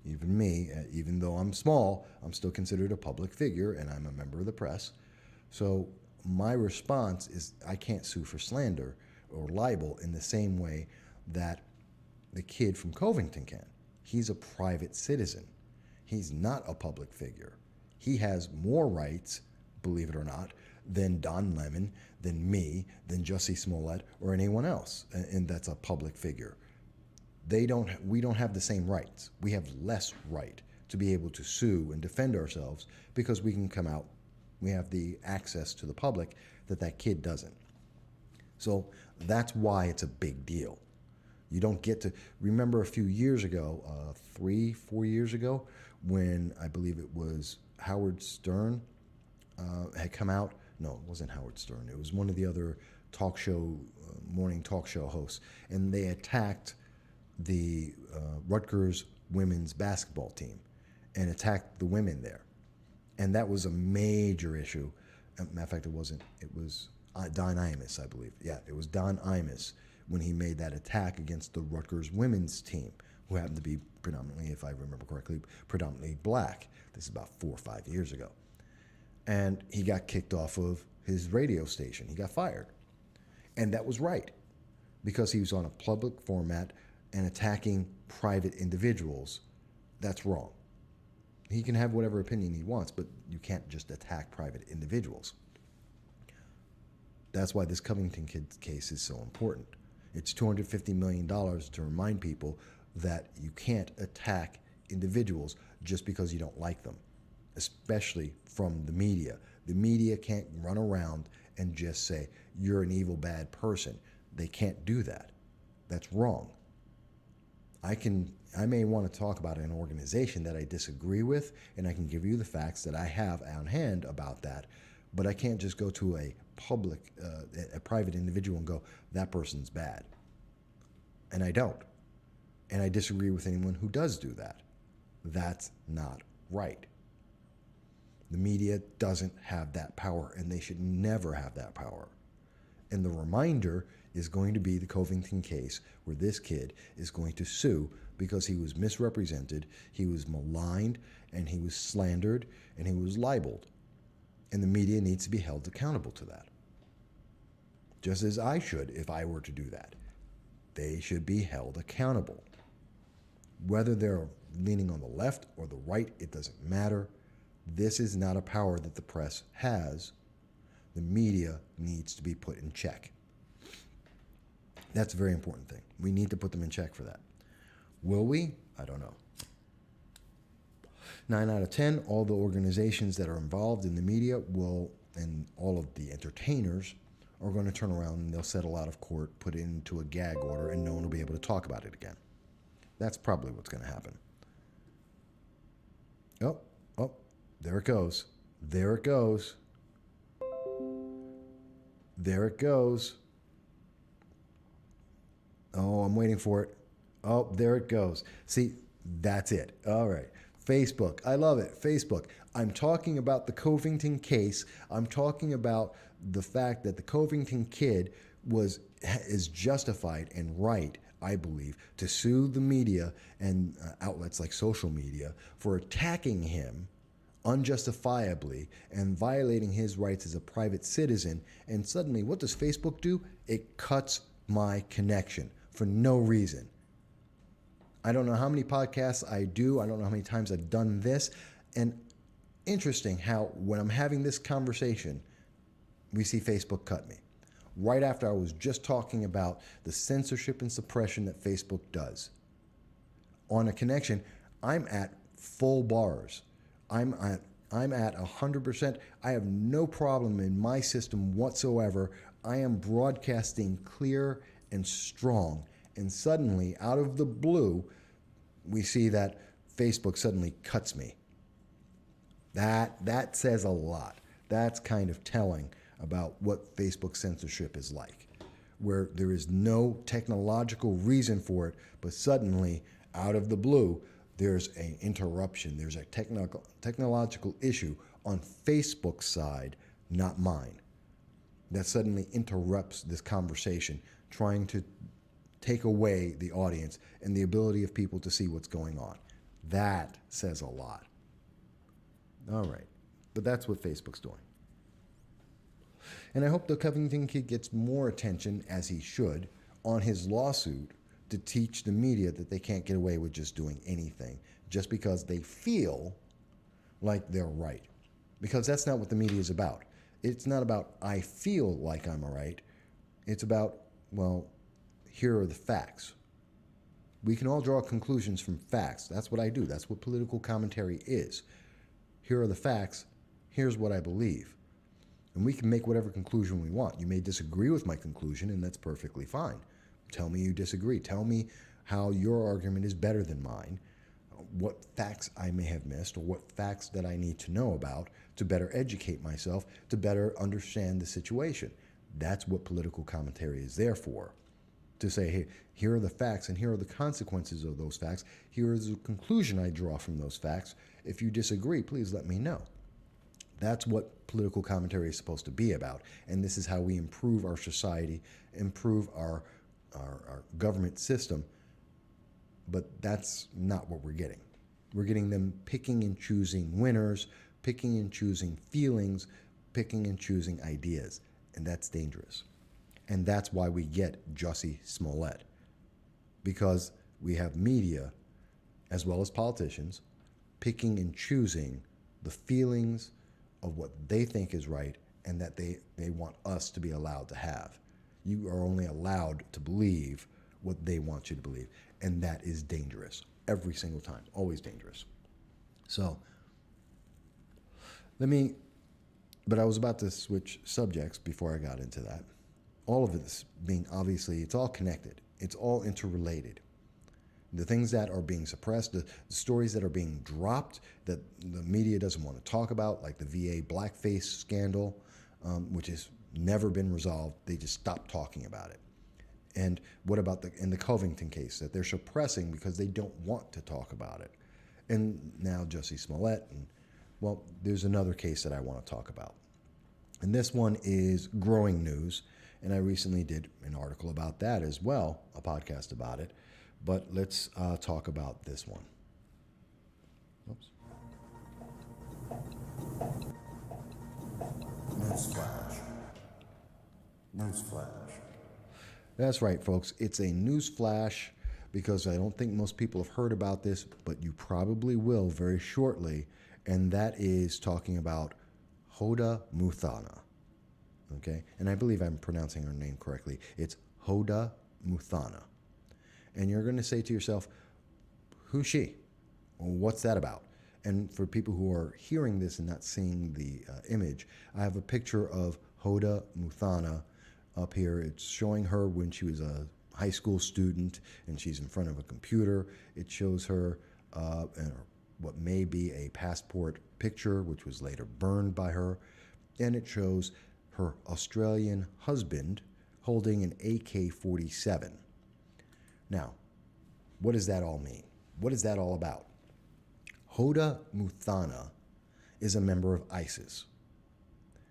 even me, even though I'm small, I'm still considered a public figure and I'm a member of the press. So my response is I can't sue for slander or libel in the same way that the kid from Covington can. He's a private citizen. He's not a public figure. He has more rights, believe it or not, than Don Lemon, than me, than Jussie Smollett, or anyone else, and that's a public figure. We don't have the same rights. We have less right to be able to sue and defend ourselves because we can come out. We have the access to the public that kid doesn't. So that's why it's a big deal. You don't get to remember a few years ago, 3-4 years ago, when I believe it was Howard Stern had come out. No, it wasn't Howard Stern. It was one of the other morning talk show hosts, and they attacked the Rutgers women's basketball team and attacked the women there. And that was a major issue. Matter of fact, it wasn't. It was Don Imus, I believe. Yeah, it was Don Imus when he made that attack against the Rutgers women's team, who happened to be predominantly, if I remember correctly, predominantly black. This is about 4 or 5 years ago. And he got kicked off of his radio station. He got fired. And that was right, because he was on a public format and attacking private individuals. That's wrong. He can have whatever opinion he wants, but you can't just attack private individuals. That's why this Covington kid case is so important. It's $250 million to remind people that you can't attack individuals just because you don't like them, especially from the media. The media can't run around and just say, you're an evil, bad person. They can't do that. That's wrong. I may want to talk about an organization that I disagree with, and I can give you the facts that I have on hand about that, but I can't just go to a private individual and go, that person's bad. And I don't. And I disagree with anyone who does do that. That's not right. The media doesn't have that power, and they should never have that power. And the reminder is going to be the Covington case, where this kid is going to sue because he was misrepresented, he was maligned, and he was slandered, and he was libeled. And the media needs to be held accountable to that. Just as I should if I were to do that. They should be held accountable. Whether they're leaning on the left or the right, it doesn't matter. This is not a power that the press has. The media needs to be put in check. That's a very important thing. We need to put them in check for that. Will we? I don't know. 9 out of 10, all the organizations that are involved in the media will, and all of the entertainers, are going to turn around and they'll settle out of court, put it into a gag order, and no one will be able to talk about it again. That's probably what's going to happen. Oh, there it goes. There it goes. There it goes. Oh, I'm waiting for it. Oh, there it goes. See, that's it. All right. Facebook. I love it. Facebook. I'm talking about the Covington case. I'm talking about the fact that the Covington kid is justified and right, I believe, to sue the media and outlets like social media for attacking him unjustifiably and violating his rights as a private citizen. And suddenly, what does Facebook do? It cuts my connection for no reason. I don't know how many podcasts I do. I don't know how many times I've done this. And interesting how when I'm having this conversation, we see Facebook cut me. Right after I was just talking about the censorship and suppression that Facebook does. On a connection, I'm at full bars. I'm at 100%. I have no problem in my system whatsoever. I am broadcasting clear and strong. And suddenly, out of the blue, we see that Facebook suddenly cuts me. That says a lot. That's kind of telling about what Facebook censorship is like, where there is no technological reason for it, but suddenly, out of the blue, there's an interruption. There's a technological issue on Facebook's side, not mine, that suddenly interrupts this conversation, trying to take away the audience and the ability of people to see what's going on. That says a lot. All right. But that's what Facebook's doing. And I hope the Covington kid gets more attention, as he should, on his lawsuit to teach the media that they can't get away with just doing anything just because they feel like they're right. Because that's not what the media is about. It's not about, I feel like I'm right. It's about, well, here are the facts. We can all draw conclusions from facts. That's what I do. That's what political commentary is. Here are the facts. Here's what I believe. And we can make whatever conclusion we want. You may disagree with my conclusion, and that's perfectly fine. Tell me you disagree. Tell me how your argument is better than mine, what facts I may have missed, or what facts that I need to know about to better educate myself, to better understand the situation. That's what political commentary is there for. To say, hey, here are the facts and here are the consequences of those facts. Here is the conclusion I draw from those facts. If you disagree, please let me know. That's what political commentary is supposed to be about. And this is how we improve our society, improve our government system. But that's not what we're getting. We're getting them picking and choosing winners, picking and choosing feelings, picking and choosing ideas. And that's dangerous. And that's why we get Jussie Smollett. Because we have media, as well as politicians, picking and choosing the feelings of what they think is right and that they want us to be allowed to have. You are only allowed to believe what they want you to believe. And that is dangerous. Every single time. Always dangerous. So, but I was about to switch subjects before I got into that. All of this being obviously, it's all connected. It's all interrelated. The things that are being suppressed, the stories that are being dropped that the media doesn't want to talk about, like the VA blackface scandal, which has never been resolved. They just stopped talking about it. And what about in the Covington case that they're suppressing because they don't want to talk about it? And now Jussie Smollett, and well, there's another case that I want to talk about. And this one is growing news, and I recently did an article about that as well, a podcast about it. But let's talk about this one. Oops. Newsflash. Newsflash. That's right, folks. It's a news flash because I don't think most people have heard about this, but you probably will very shortly. And that is talking about Hoda Muthana. Okay? And I believe I'm pronouncing her name correctly. It's Hoda Muthana. And you're going to say to yourself, who's she? Well, what's that about? And for people who are hearing this and not seeing the image, I have a picture of Hoda Muthana up here. It's showing her when she was a high school student and she's in front of a computer. It shows her in what may be a passport picture, which was later burned by her. And it shows her Australian husband holding an AK-47. Now, what does that all mean? What is that all about? Hoda Muthana is a member of ISIS.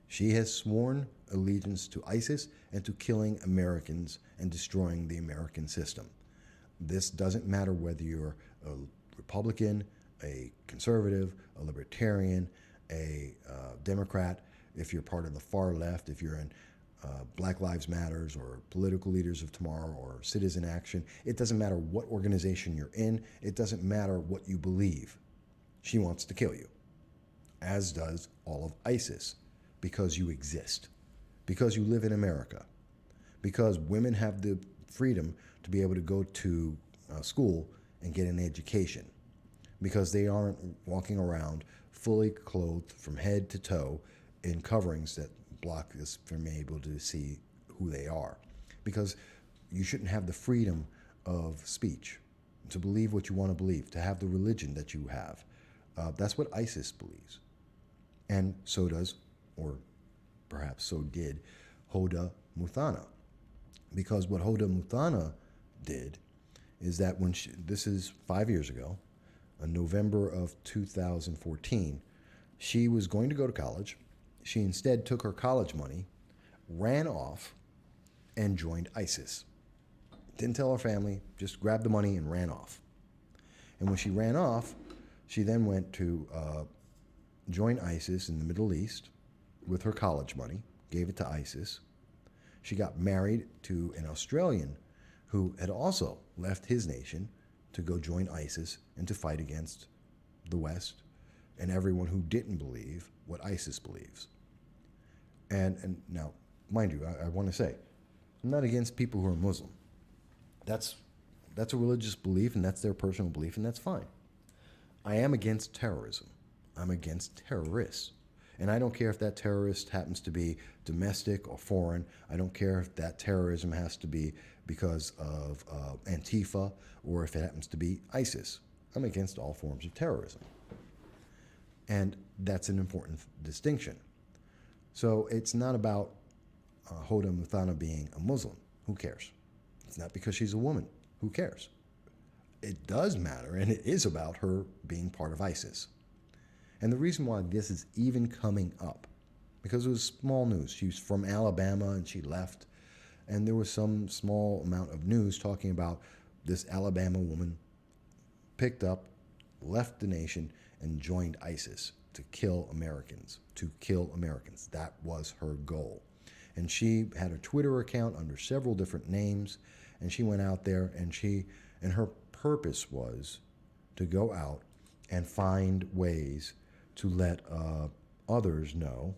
She has sworn allegiance to ISIS and to killing Americans and destroying the American system. This doesn't matter whether you're a Republican, a conservative, a libertarian, a Democrat, if you're part of the far left, if you're in Black Lives Matters or Political Leaders of Tomorrow or Citizen Action. It doesn't matter what organization you're in. It doesn't matter what you believe. She wants to kill you, as does all of ISIS, because you exist, because you live in America, because women have the freedom to be able to go to school and get an education, because they aren't walking around fully clothed from head to toe in coverings that block us from being able to see who they are. Because you shouldn't have the freedom of speech, to believe what you want to believe, to have the religion that you have. That's what ISIS believes. And so does, or perhaps so did, Hoda Muthana. Because what Hoda Muthana did is that when this is 5 years ago, in November of 2014, she was going to go to college. She instead took her college money, ran off, and joined ISIS. Didn't tell her family, just grabbed the money and ran off. And when she ran off, she then went to join ISIS in the Middle East with her college money, gave it to ISIS. She got married to an Australian who had also left his nation to go join ISIS and to fight against the West and everyone who didn't believe what ISIS believes. And now, mind you, I want to say, I'm not against people who are Muslim. That's a religious belief, and that's their personal belief, and that's fine. I am against terrorism. I'm against terrorists. And I don't care if that terrorist happens to be domestic or foreign. I don't care if that terrorism has to be because of Antifa or if it happens to be ISIS. I'm against all forms of terrorism. And that's an important distinction. So it's not about Hoda Muthana being a Muslim. Who cares? It's not because she's a woman. Who cares? It does matter, and it is about her being part of ISIS. And the reason why this is even coming up, because it was small news. She was from Alabama, and she left. And there was some small amount of news talking about this Alabama woman picked up, left the nation, and joined ISIS to kill Americans. That was her goal. And she had a Twitter account under several different names, and she went out there, and her purpose was to go out and find ways to let others know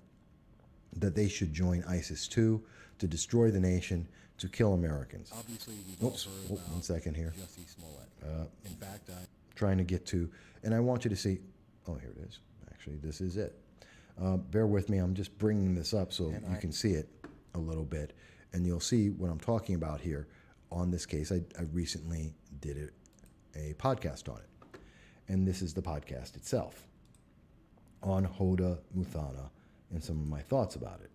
that they should join ISIS too, to destroy the nation, to kill Americans. Obviously, oops, one second here. Smollett. In fact, I'm trying to get to, and I want you to see, oh, here it is. Actually, this is it. Bear with me. I'm just bringing this up so you can see it a little bit, and you'll see what I'm talking about here on this case. I recently did a podcast on it, and this is the podcast itself on Hoda Muthana and some of my thoughts about it.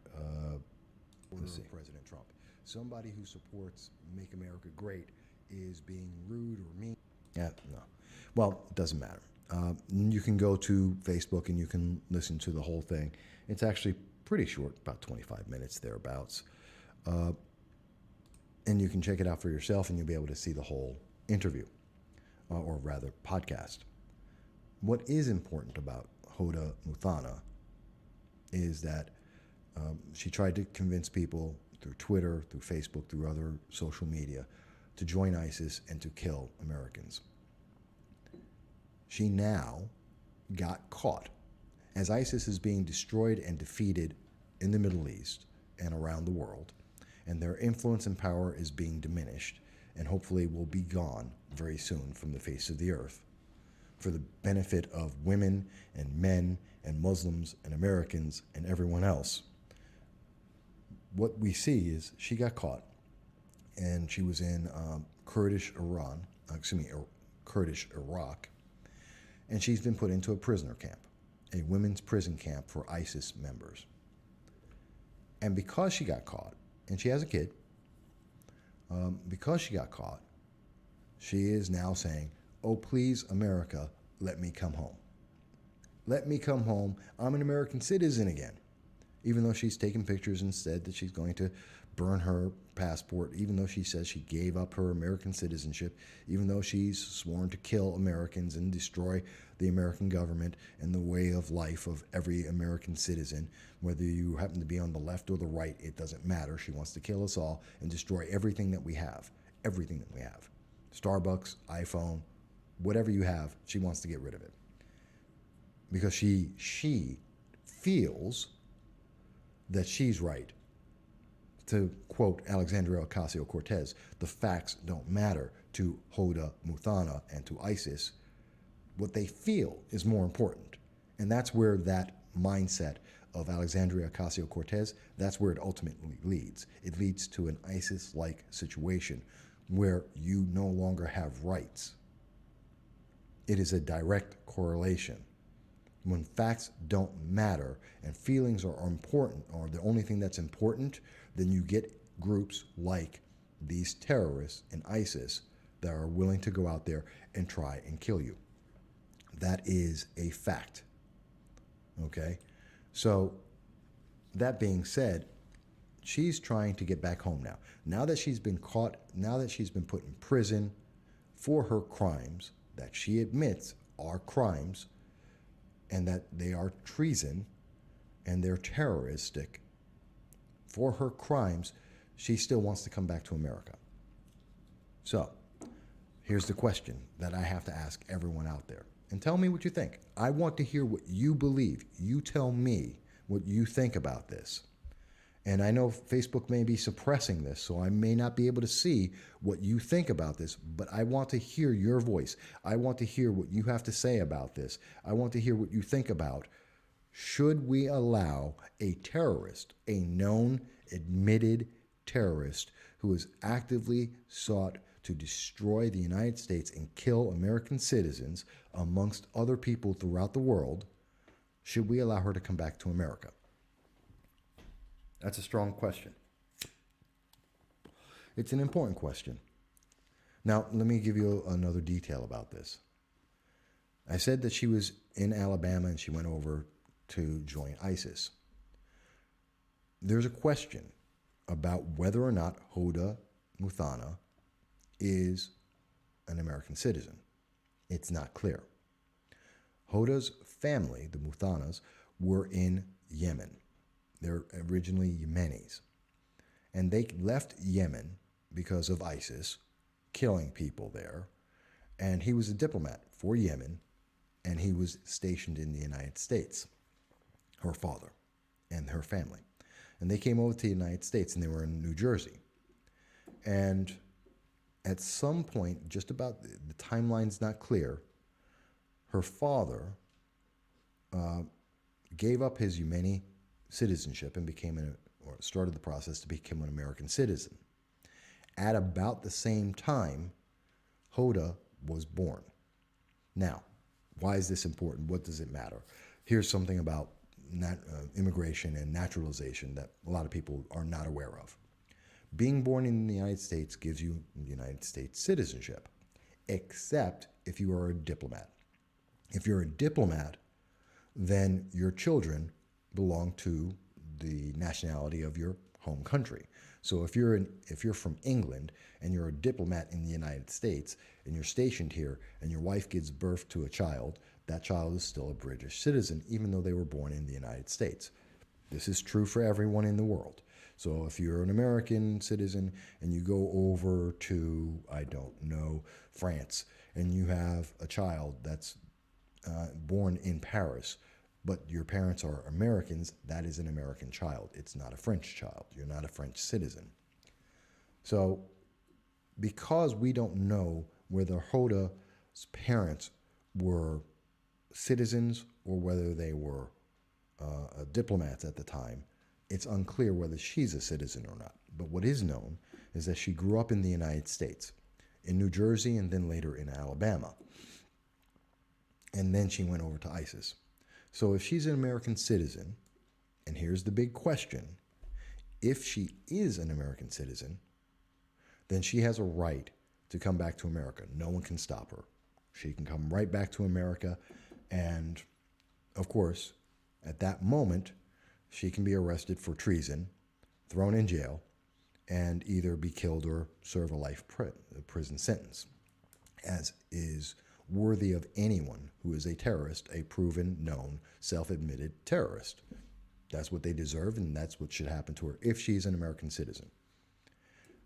Let's see. President Trump. Somebody who supports Make America Great is being rude or mean. Yeah, no. Well, it doesn't matter. You can go to Facebook and you can listen to the whole thing. It's actually pretty short, about 25 minutes thereabouts. And you can check it out for yourself and you'll be able to see the whole interview, or rather podcast. What is important about Hoda Muthana is that she tried to convince people through Twitter, through Facebook, through other social media to join ISIS and to kill Americans. She now got caught. As ISIS is being destroyed and defeated in the Middle East and around the world, and their influence and power is being diminished and hopefully will be gone very soon from the face of the earth, for the benefit of women and men and Muslims and Americans and everyone else. What we see is she got caught, and she was in Kurdish Iraq, and she's been put into a prisoner camp, a women's prison camp for ISIS members. And because she got caught, and she has a kid, because she got caught, she is now saying, "Oh, please, America, let me come home. Let me come home. I'm an American citizen again." Even though she's taken pictures and said that she's going to burn her passport, even though she says she gave up her American citizenship, even though she's sworn to kill Americans and destroy the American government and the way of life of every American citizen, whether you happen to be on the left or the right, it doesn't matter. She wants to kill us all and destroy everything that we have, everything that we have. Starbucks, iPhone, whatever you have, she wants to get rid of it. Because she feels that she's right. To quote Alexandria Ocasio-Cortez, the facts don't matter to Hoda Muthana and to ISIS. What they feel is more important. And that's where that mindset of Alexandria Ocasio-Cortez, that's where it ultimately leads. It leads to an ISIS-like situation where you no longer have rights. It is a direct correlation. When facts don't matter and feelings are important, or the only thing that's important, then you get groups like these terrorists in ISIS that are willing to go out there and try and kill you. That is a fact. Okay? So, that being said, she's trying to get back home now. Now that she's been caught, now that she's been put in prison for her crimes that she admits are crimes, and that they are treason and they're terroristic, for her crimes, she still wants to come back to America. So, here's the question that I have to ask everyone out there. And tell me what you think. I want to hear what you believe. You tell me what you think about this. And I know Facebook may be suppressing this, so I may not be able to see what you think about this, but I want to hear your voice. I want to hear what you have to say about this. I want to hear what you think about. Should we allow a terrorist, a known, admitted terrorist who has actively sought to destroy the United States and kill American citizens amongst other people throughout the world, should we allow her to come back to America? That's a strong question. It's an important question. Now, let me give you another detail about this. I said that she was in Alabama and she went over to join ISIS. There's a question about whether or not Hoda Muthana is an American citizen. It's not clear. Hoda's family, the Muthanas, were in Yemen. They're originally Yemenis. And they left Yemen because of ISIS killing people there. And he was a diplomat for Yemen, and he was stationed in the United States, her father and her family. And they came over to the United States, and they were in New Jersey. And at some point, just about the timeline's not clear, her father gave up his Yemeni citizenship and started the process to become an American citizen. At about the same time, Hoda was born. Now, why is this important? What does it matter? Here's something about immigration and naturalization that a lot of people are not aware of. Being born in the United States gives you United States citizenship, except if you are a diplomat. If you're a diplomat, then your children belong to the nationality of your home country. So if you're from England and you're a diplomat in the United States and you're stationed here and your wife gives birth to a child, that child is still a British citizen, even though they were born in the United States. This is true for everyone in the world. So if you're an American citizen and you go over to, I don't know, France, and you have a child that's born in Paris, but your parents are Americans, that is an American child. It's not a French child. You're not a French citizen. So because we don't know whether Hoda's parents were citizens or whether they were diplomats at the time, it's unclear whether she's a citizen or not. But what is known is that she grew up in the United States, in New Jersey, and then later in Alabama. And then she went over to ISIS. So if she's an American citizen, and here's the big question, if she is an American citizen, then she has a right to come back to America. No one can stop her. She can come right back to America, and of course, at that moment, she can be arrested for treason, thrown in jail, and either be killed or serve a life prison sentence, as is worthy of anyone who is a terrorist, a proven, known, self-admitted terrorist. That's what they deserve, and that's what should happen to her if she's an American citizen.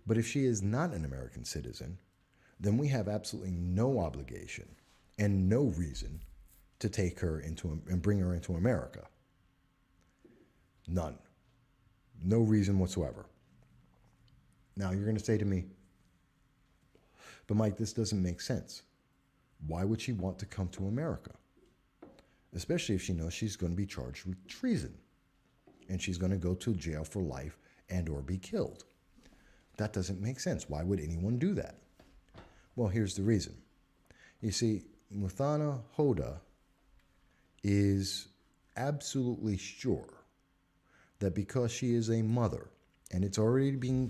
But if she is not an American citizen, then we have absolutely no obligation and no reason to take her and bring her into America. None. No reason whatsoever. Now, you're going to say to me, but Mike, this doesn't make sense. Why would she want to come to America? Especially if she knows she's going to be charged with treason and she's going to go to jail for life and or be killed. That doesn't make sense. Why would anyone do that? Well, here's the reason. You see, Muthana Hoda is absolutely sure that because she is a mother, and it's already being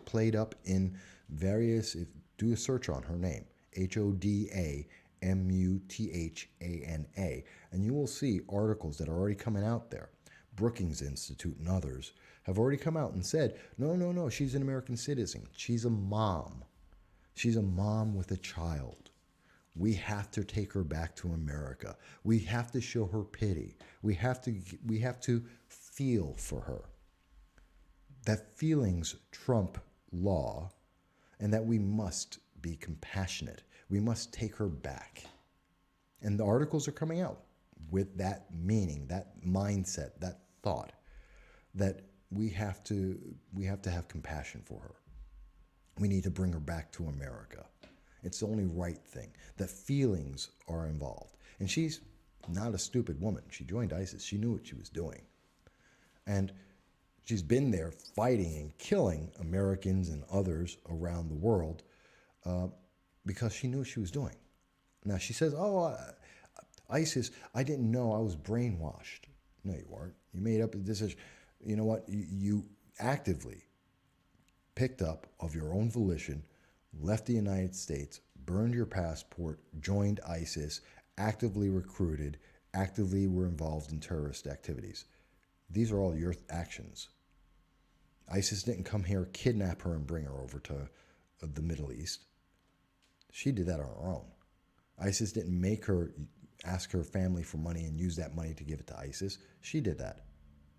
played up in various, do a search on her name, Hoda Muthana, and you will see articles that are already coming out there. Brookings Institute and others have already come out and said, no, she's an American citizen. She's a mom. She's a mom with a child. We have to take her back to America. We have to show her pity. We have to feel for her. That feelings trump law, and that we must be compassionate. We must take her back. And the articles are coming out with that meaning, that mindset, that thought, that we have to have compassion for her. We need to bring her back to America. It's the only right thing. That feelings are involved. And she's not a stupid woman. She joined ISIS. She knew what she was doing. And she's been there fighting and killing Americans and others around the world because she knew what she was doing. Now, she says, ISIS, I didn't know, I was brainwashed. No, you weren't. You made up a decision. You know what? You actively picked up of your own volition, left the United States, burned your passport, joined ISIS, actively recruited, actively were involved in terrorist activities. These are all your actions. ISIS didn't come here, kidnap her, and bring her over to the Middle East. She did that on her own. ISIS didn't make her ask her family for money and use that money to give it to ISIS. She did that.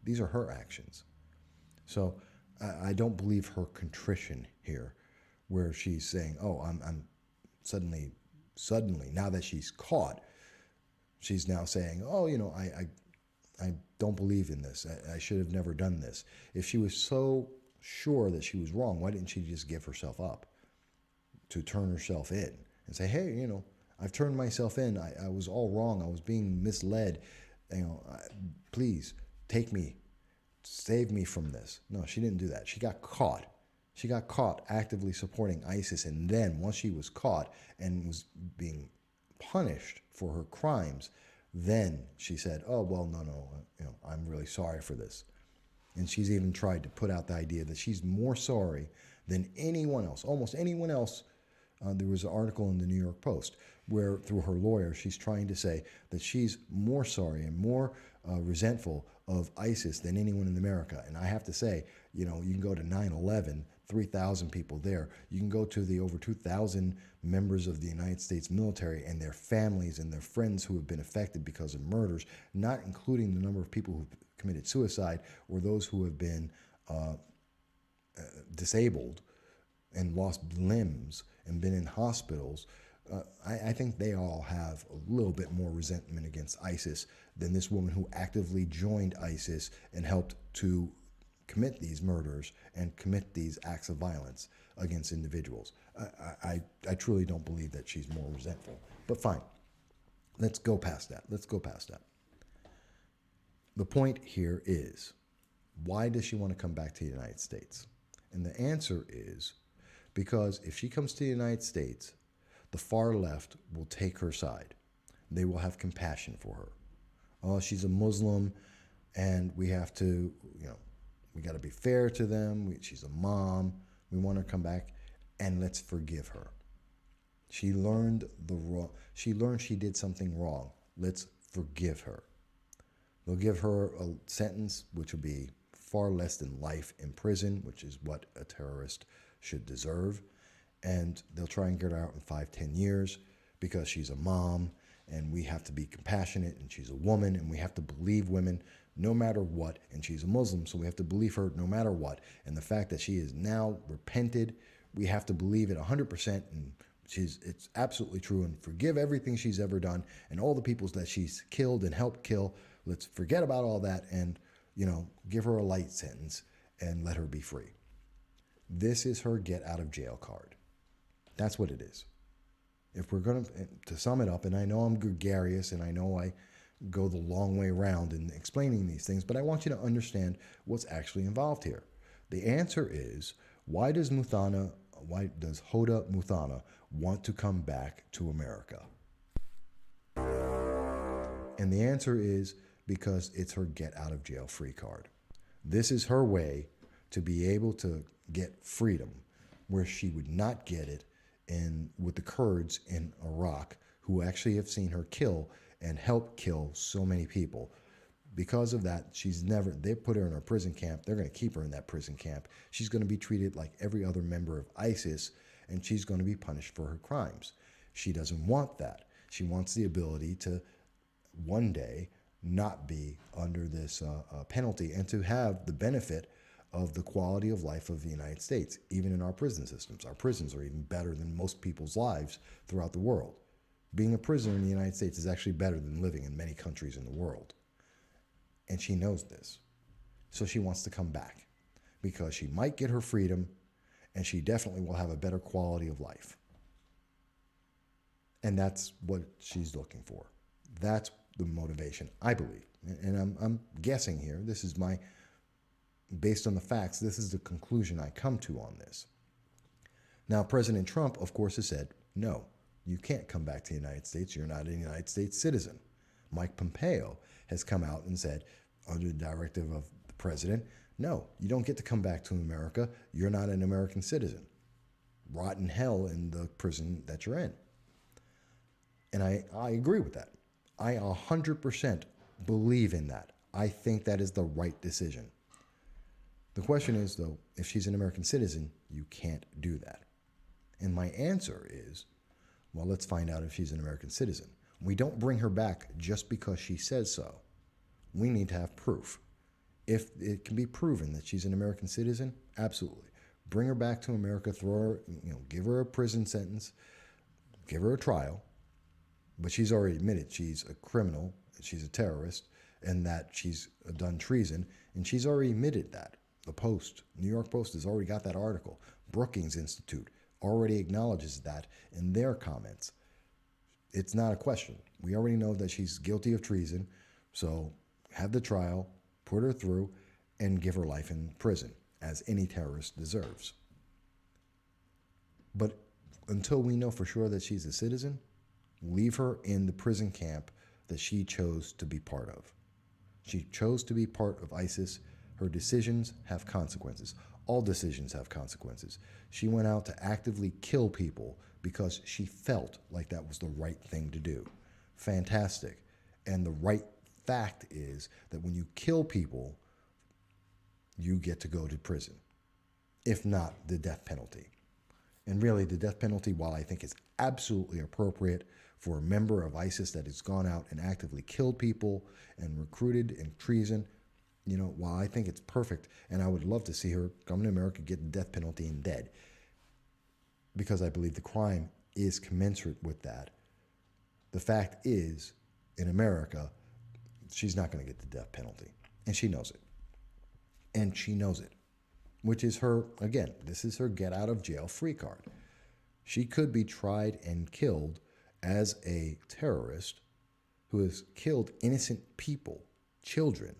These are her actions. So I don't believe her contrition here, where she's saying, I'm suddenly, now that she's caught, she's now saying, I don't believe in this. I should have never done this. If she was so sure that she was wrong, why didn't she just give herself up to turn herself in and say, hey, I've turned myself in. I was all wrong. I was being misled. Please take me, save me from this. No, she didn't do that. She got caught. She got caught actively supporting ISIS. And then once she was caught and was being punished for her crimes, then she said, oh, well, no, I'm really sorry for this. And she's even tried to put out the idea that she's more sorry than anyone else, almost anyone else. There was an article in the New York Post where, through her lawyer, she's trying to say that she's more sorry and more resentful of ISIS than anyone in America. And I have to say, you can go to 9/11, 3,000 people there. You can go to the over 2,000 members of the United States military and their families and their friends who have been affected because of murders, not including the number of people who've committed suicide or those who have been disabled and lost limbs and been in hospitals. I think they all have a little bit more resentment against ISIS than this woman who actively joined ISIS and helped to commit these murders and commit these acts of violence against individuals. I truly don't believe that she's more resentful. But fine, let's go past that. The point here is, why does she want to come back to the United States? And the answer is because if she comes to the United States, the far left will take her side. They will have compassion for her. Oh, she's a Muslim, and we have to, we got to be fair to them. She's a mom. We want her to come back, and let's forgive her. She learned she did something wrong. Let's forgive her. They'll give her a sentence which will be far less than life in prison, which is what a terrorist should deserve. And they'll try and get her out in 5-10 years because she's a mom, and we have to be compassionate, and she's a woman, and we have to believe women no matter what, and she's a Muslim, so we have to believe her no matter what. And the fact that she is now repented, we have to believe it 100%, and it's absolutely true, and forgive everything she's ever done and all the people that she's killed and helped kill. Let's forget about all that and, give her a light sentence and let her be free. This is her get out of jail card. That's what it is. If we're going to sum it up, and I know I'm gregarious and I know I go the long way around in explaining these things, but I want you to understand what's actually involved here. The answer is, why does Hoda Muthana want to come back to America? And the answer is because it's her get out of jail free card. This is her way to be able to get freedom where she would not get it with the Kurds in Iraq, who actually have seen her kill and help kill so many people. Because of that, they put her in a prison camp. They're going to keep her in that prison camp. She's going to be treated like every other member of ISIS, and she's going to be punished for her crimes. She doesn't want that. She wants the ability to one day not be under this penalty and to have the benefit of the quality of life of the United States, even in our prison systems. Our prisons are even better than most people's lives throughout the world. Being a prisoner in the United States is actually better than living in many countries in the world. And she knows this. So she wants to come back because she might get her freedom and she definitely will have a better quality of life. And that's what she's looking for. That's the motivation, I believe. And I'm guessing here. This is based on the facts, this is the conclusion I come to on this. Now, President Trump, of course, has said, no, you can't come back to the United States. You're not a United States citizen. Mike Pompeo has come out and said, under the directive of the president, no, you don't get to come back to America. You're not an American citizen. Rot in hell in the prison that you're in. And I agree with that. I 100% believe in that. I think that is the right decision. The question is, though, if she's an American citizen, you can't do that. And my answer is, well, let's find out if she's an American citizen. We don't bring her back just because she says so. We need to have proof. If it can be proven that she's an American citizen, absolutely. Bring her back to America, give her a prison sentence, give her a trial. But she's already admitted she's a criminal, she's a terrorist, and that she's done treason, and she's already admitted that. The Post, New York Post, has already got that article. Brookings Institute already acknowledges that in their comments. It's not a question. We already know that she's guilty of treason, so have the trial, put her through, and give her life in prison, as any terrorist deserves. But until we know for sure that she's a citizen, leave her in the prison camp that she chose to be part of. She chose to be part of ISIS. Her decisions have consequences. All decisions have consequences. She went out to actively kill people because she felt like that was the right thing to do. Fantastic. And the right fact is that when you kill people, you get to go to prison, if not the death penalty. And really, the death penalty, while I think is absolutely appropriate for a member of ISIS that has gone out and actively killed people and recruited in treason, while I think it's perfect, and I would love to see her come to America, get the death penalty, and dead, because I believe the crime is commensurate with that. The fact is, in America, she's not going to get the death penalty, and she knows it. And she knows it, which is her, again, this is her get out of jail free card. She could be tried and killed as a terrorist who has killed innocent people, children,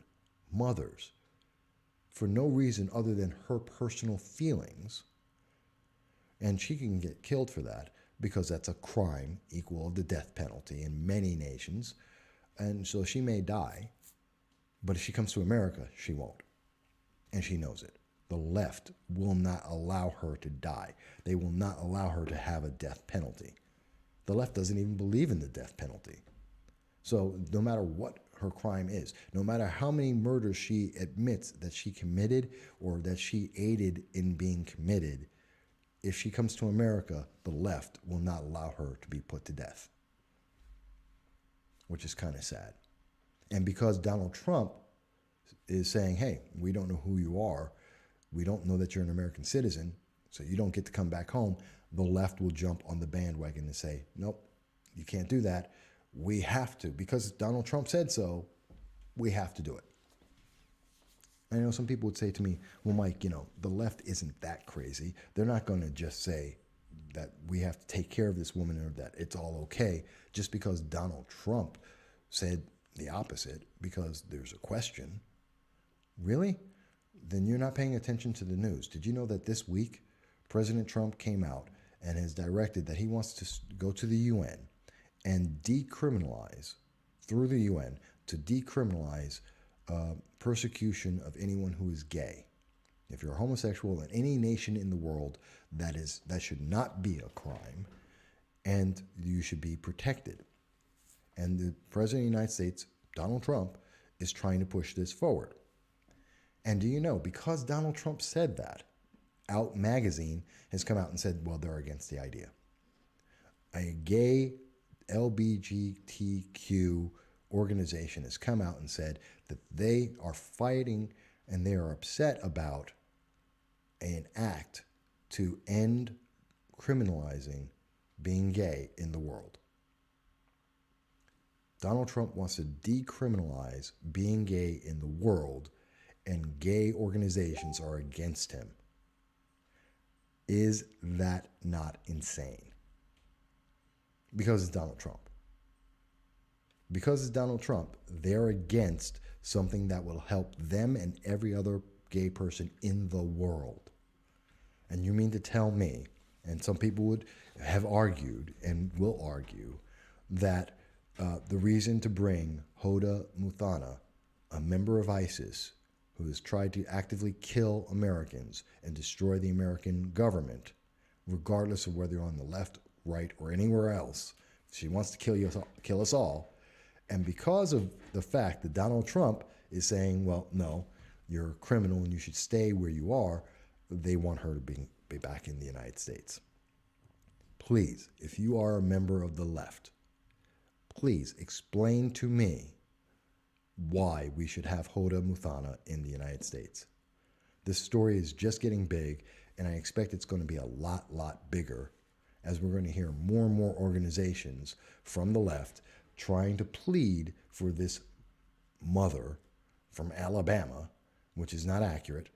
mothers, for no reason other than her personal feelings. And she can get killed for that because that's a crime equal of the death penalty in many nations. And so she may die, but if she comes to America, she won't. And she knows it. The left will not allow her to die. They will not allow her to have a death penalty. The left doesn't even believe in the death penalty. So no matter what her crime is, no matter how many murders she admits that she committed or that she aided in being committed, if she comes to America, the left will not allow her to be put to death, which is kind of sad. And because Donald Trump is saying, hey, we don't know who you are, we don't know that you're an American citizen, so you don't get to come back home, the left will jump on the bandwagon and say, nope, you can't do that. We have to, because Donald Trump said so, we have to do it. I know some people would say to me, well, Mike, the left isn't that crazy. They're not going to just say that we have to take care of this woman or that it's all okay just because Donald Trump said the opposite because there's a question. Really? Then you're not paying attention to the news. Did you know that this week President Trump came out and has directed that he wants to go to the UN and decriminalize, through the UN, to decriminalize persecution of anyone who is gay. If you're homosexual in any nation in the world, that should not be a crime, and you should be protected. And the President of the United States, Donald Trump, is trying to push this forward. And do you know, because Donald Trump said that, Out magazine has come out and said, well, they're against the idea. A gay LGBTQ organization has come out and said that they are fighting and they are upset about an act to end criminalizing being gay in the world. Donald Trump wants to decriminalize being gay in the world, and gay organizations are against him. Is that not insane? Because it's Donald Trump. Because it's Donald Trump, they're against something that will help them and every other gay person in the world. And you mean to tell me, and some people would have argued and will argue, that the reason to bring Hoda Muthana, a member of ISIS, who has tried to actively kill Americans and destroy the American government, regardless of whether you're on the left, right, or anywhere else, she wants to kill us all. And because of the fact that Donald Trump is saying, well, no, you're a criminal and you should stay where you are, they want her to be back in the United States. Please, if you are a member of the left, please explain to me why we should have Hoda Muthana in the United States. This story is just getting big, and I expect it's going to be a lot bigger as we're going to hear more and more organizations from the left trying to plead for this mother from Alabama, which is not accurate,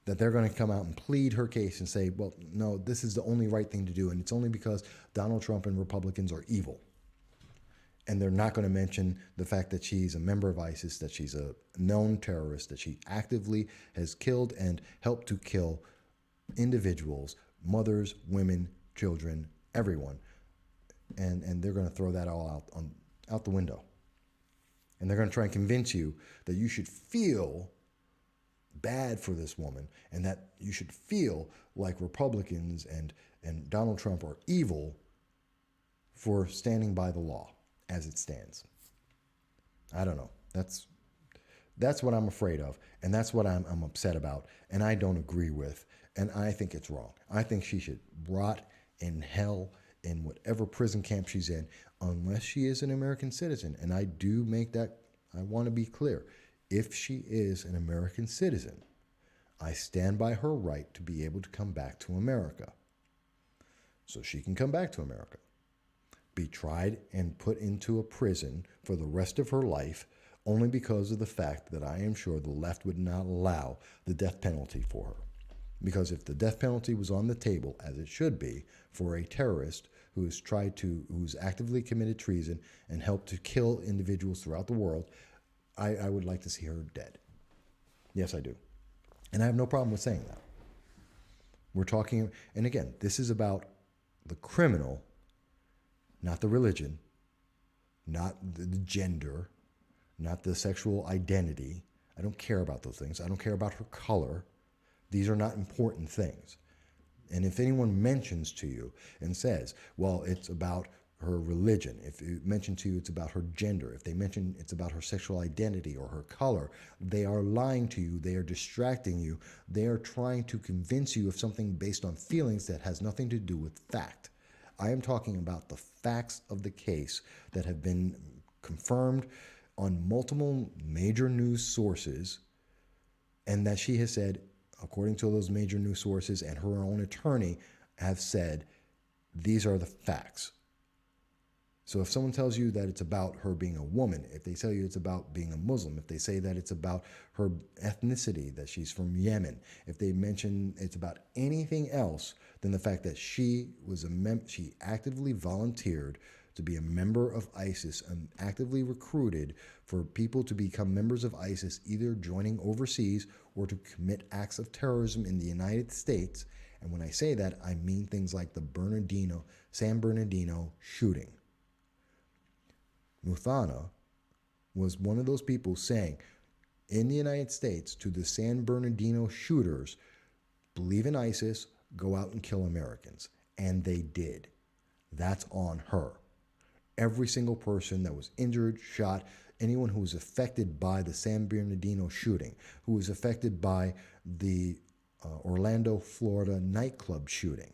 that they're going to come out and plead her case and say, well, no, this is the only right thing to do, and it's only because Donald Trump and Republicans are evil. And they're not going to mention the fact that she's a member of ISIS, that she's a known terrorist, that she actively has killed and helped to kill individuals, mothers, women, children, everyone. And they're going to throw that all out the window. And they're going to try and convince you that you should feel bad for this woman and that you should feel like Republicans and Donald Trump are evil for standing by the law as it stands. I don't know. That's what I'm afraid of, and that's what I'm upset about, and I don't agree with, and I think it's wrong. I think she should rot in hell in whatever prison camp she's in, unless she is an American citizen. And I do make that, I want to be clear. If she is an American citizen, I stand by her right to be able to come back to America. So she can come back to America, be tried and put into a prison for the rest of her life only because of the fact that I am sure the left would not allow the death penalty for her. Because if the death penalty was on the table, as it should be, for a terrorist who's actively committed treason and helped to kill individuals throughout the world, I would like to see her dead. Yes, I do. And I have no problem with saying that. We're talking, and again, this is about the criminal, not the religion, not the gender, not the sexual identity. I don't care about those things. I don't care about her color. These are not important things. And if anyone mentions to you and says, well, it's about her religion, if it mentions to you it's about her gender, if they mention it's about her sexual identity or her color, they are lying to you. They are distracting you. They are trying to convince you of something based on feelings that has nothing to do with fact. I am talking about the facts of the case that have been confirmed on multiple major news sources, and that she has said, according to those major news sources and her own attorney have said, these are the facts. So if someone tells you that it's about her being a woman, if they tell you it's about being a Muslim, if they say that it's about her ethnicity, that she's from Yemen, if they mention it's about anything else than the fact that she was she actively volunteered to be a member of ISIS and actively recruited for people to become members of ISIS, either joining overseas or to commit acts of terrorism in the United States. And when I say that, I mean things like the San Bernardino shooting. Muthana was one of those people saying in the United States to the San Bernardino shooters, believe in ISIS, go out and kill Americans. And they did. That's on her. Every single person that was injured, shot, anyone who was affected by the San Bernardino shooting, who was affected by the Orlando, Florida nightclub shooting,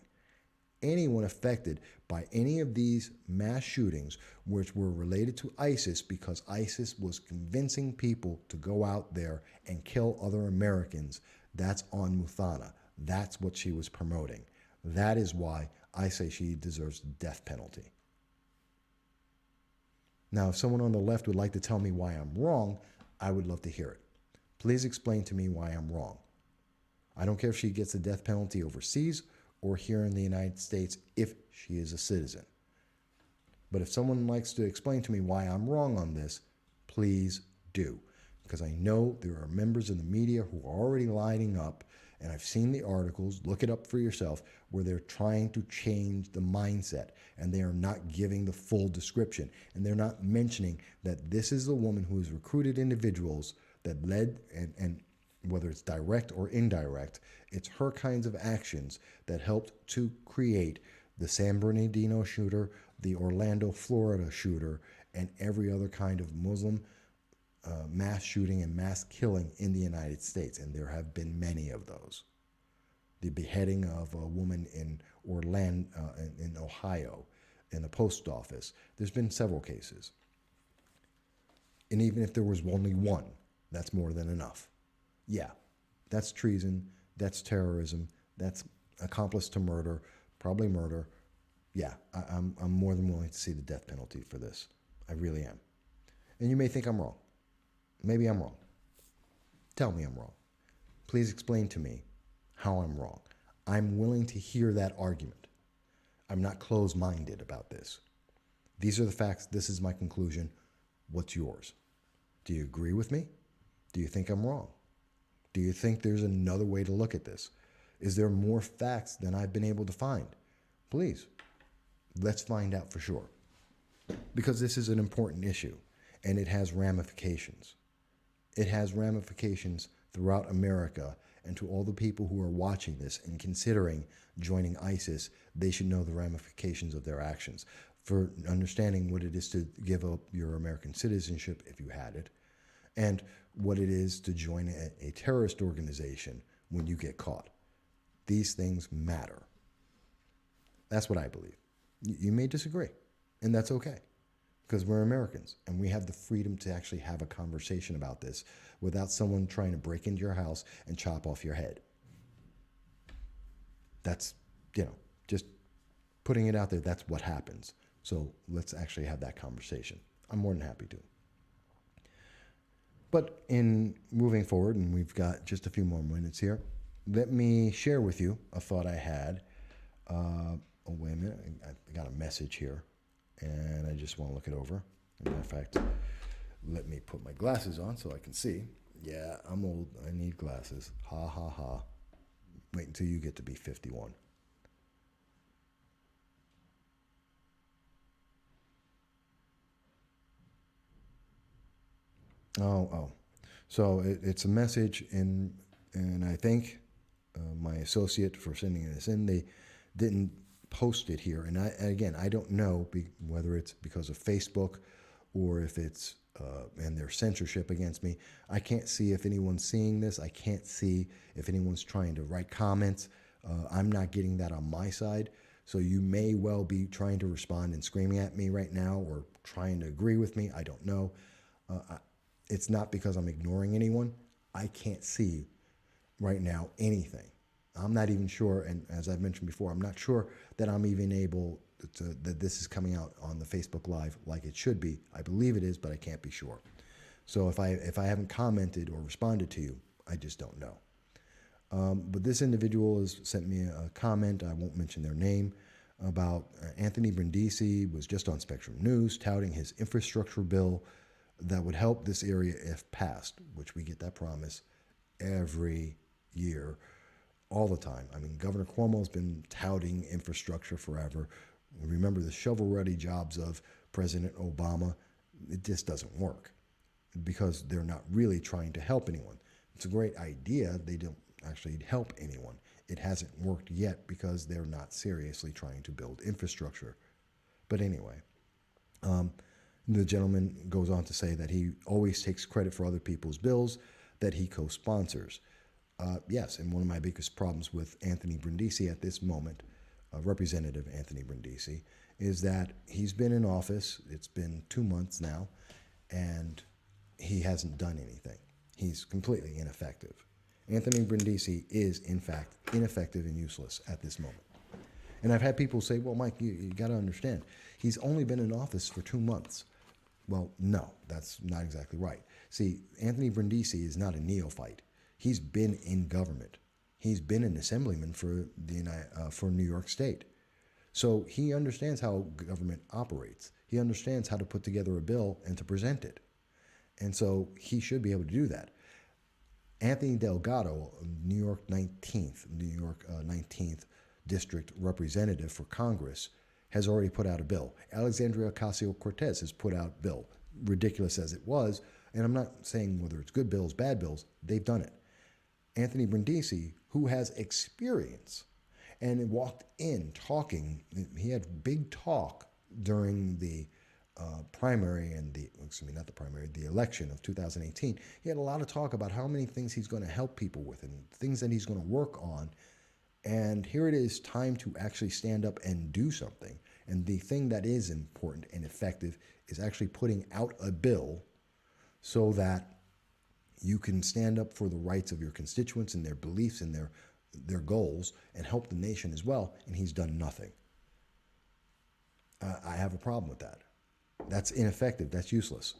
anyone affected by any of these mass shootings which were related to ISIS because ISIS was convincing people to go out there and kill other Americans, that's on Muthana. That's what she was promoting. That is why I say she deserves the death penalty. Now, if someone on the left would like to tell me why I'm wrong, I would love to hear it. Please explain to me why I'm wrong. I don't care if she gets the death penalty overseas or here in the United States if she is a citizen. But if someone likes to explain to me why I'm wrong on this, please do. Because I know there are members in the media who are already lining up, and I've seen the articles, look it up for yourself, where they're trying to change the mindset, and they are not giving the full description. And they're not mentioning that this is the woman who has recruited individuals that led, and whether it's direct or indirect, it's her kinds of actions that helped to create the San Bernardino shooter, the Orlando, Florida shooter, and every other kind of Muslim mass shooting and mass killing in the United States. And there have been many of those. The beheading of a woman in Orlando, in Ohio, in the post office. There's been several cases. And even if there was only one, that's more than enough. Yeah, that's treason, that's terrorism, that's accomplice to murder, probably murder. Yeah, I'm more than willing to see the death penalty for this. I really am. And you may think I'm wrong. Maybe I'm wrong. Tell me I'm wrong. Please explain to me how I'm wrong. I'm willing to hear that argument. I'm not closed-minded about this. These are the facts. This is my conclusion. What's yours? Do you agree with me? Do you think I'm wrong? Do you think there's another way to look at this? Is there more facts than I've been able to find? Please, let's find out for sure. Because this is an important issue, and it has ramifications. It has ramifications throughout America, and to all the people who are watching this and considering joining ISIS, they should know the ramifications of their actions. For understanding what it is to give up your American citizenship if you had it, and what it is to join a terrorist organization when you get caught. These things matter. That's what I believe. You may disagree, and that's okay, because we're Americans, and we have the freedom to actually have a conversation about this without someone trying to break into your house and chop off your head. That's, just putting it out there, that's what happens. So let's actually have that conversation. I'm more than happy to. But in moving forward, and we've got just a few more minutes here, let me share with you a thought I had. Wait a minute. I got a message here, and I just want to look it over. As a matter of fact, let me put my glasses on so I can see. Yeah, I'm old. I need glasses. Ha, ha, ha. Wait until you get to be 51. Oh. So it's a message, and I thank my associate for sending this in. They didn't post it here, and I don't know whether it's because of Facebook or if it's and their censorship against me. I can't see if anyone's seeing this. I can't see if anyone's trying to write comments. I'm not getting that on my side. So you may well be trying to respond and screaming at me right now or trying to agree with me. I don't know. It's not because I'm ignoring anyone. I can't see right now anything. I'm not even sure, and as I've mentioned before, I'm not sure that I'm even able to, that this is coming out on the Facebook Live like it should be. I believe it is, but I can't be sure. So if I haven't commented or responded to you, I just don't know. But this individual has sent me a comment, I won't mention their name, about Anthony Brindisi was just on Spectrum News touting his infrastructure bill that would help this area if passed, which we get that promise every year, all the time. I mean, Governor Cuomo's been touting infrastructure forever. Remember the shovel-ready jobs of President Obama? It just doesn't work because they're not really trying to help anyone. It's a great idea. They don't actually help anyone. It hasn't worked yet because they're not seriously trying to build infrastructure. But anyway, the gentleman goes on to say that he always takes credit for other people's bills that he co-sponsors. Yes, and one of my biggest problems with Anthony Brindisi at this moment, Representative Anthony Brindisi, is that he's been in office, it's been 2 months now, and he hasn't done anything. He's completely ineffective. Anthony Brindisi is, in fact, ineffective and useless at this moment. And I've had people say, well, Mike, you got to understand, he's only been in office for 2 months. Well, no, that's not exactly right. See, Anthony Brindisi is not a neophyte. He's been in government. He's been an assemblyman for New York State. So he understands how government operates. He understands how to put together a bill and to present it. And so he should be able to do that. Anthony Delgado, New York 19th District Representative for Congress, has already put out a bill. Alexandria Ocasio-Cortez has put out a bill, ridiculous as it was, and I'm not saying whether it's good bills, bad bills, they've done it. Anthony Brindisi, who has experience, and walked in talking, he had big talk during the primary and the election of 2018. He had a lot of talk about how many things he's going to help people with and things that he's going to work on. And here it is, time to actually stand up and do something. And the thing that is important and effective is actually putting out a bill so that you can stand up for the rights of your constituents and their beliefs and their goals and help the nation as well. And he's done nothing. I have a problem with that. That's ineffective. That's useless.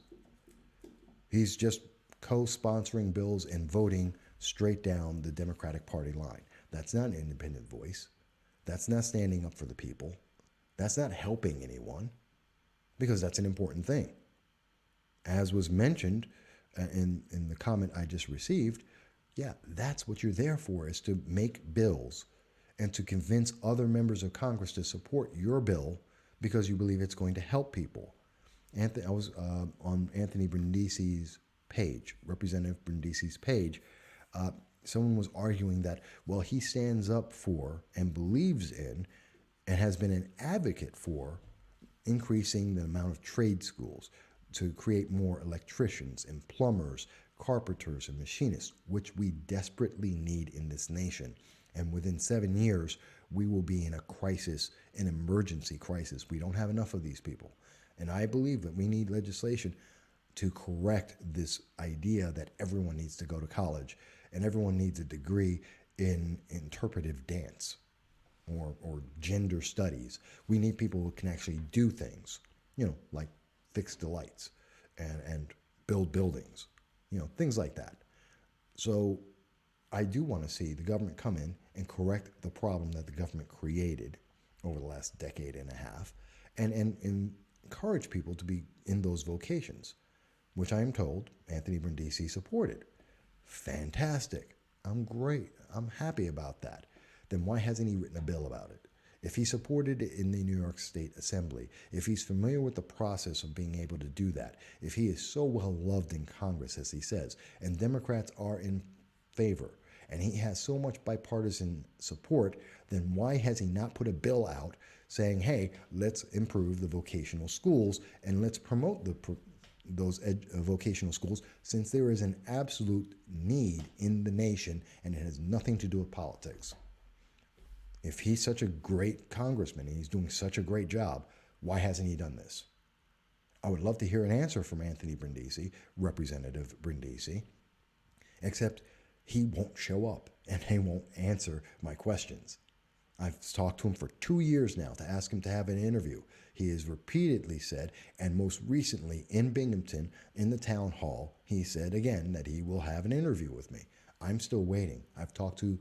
He's just co-sponsoring bills and voting straight down the Democratic Party line. That's not an independent voice. That's not standing up for the people. That's not helping anyone, because that's an important thing. As was mentioned in the comment I just received, yeah, that's what you're there for, is to make bills and to convince other members of Congress to support your bill because you believe it's going to help people. I was on Anthony Brindisi's page, Representative Brindisi's page. Someone was arguing that, well, he stands up for and believes in and has been an advocate for increasing the amount of trade schools to create more electricians and plumbers, carpenters and machinists, which we desperately need in this nation. And within 7 years, we will be in a crisis, an emergency crisis. We don't have enough of these people. And I believe that we need legislation to correct this idea that everyone needs to go to college and everyone needs a degree in interpretive dance or gender studies. We need people who can actually do things, like fix the lights and build buildings, things like that. So I do want to see the government come in and correct the problem that the government created over the last decade and a half and encourage people to be in those vocations, which I am told Anthony Brindisi supported. Fantastic. I'm great. I'm happy about that. Then why hasn't he written a bill about it? If he supported it in the New York State Assembly, if he's familiar with the process of being able to do that, if he is so well loved in Congress as he says, and Democrats are in favor, and he has so much bipartisan support, then why has he not put a bill out saying, hey, let's improve the vocational schools and let's promote those vocational schools, since there is an absolute need in the nation and it has nothing to do with politics. If he's such a great congressman and he's doing such a great job, why hasn't he done this? I would love to hear an answer from Anthony Brindisi, Representative Brindisi, except he won't show up and he won't answer my questions. I've talked to him for 2 years now to ask him to have an interview. He has repeatedly said, and most recently in Binghamton, in the town hall, he said again that he will have an interview with me. I'm still waiting. I've talked to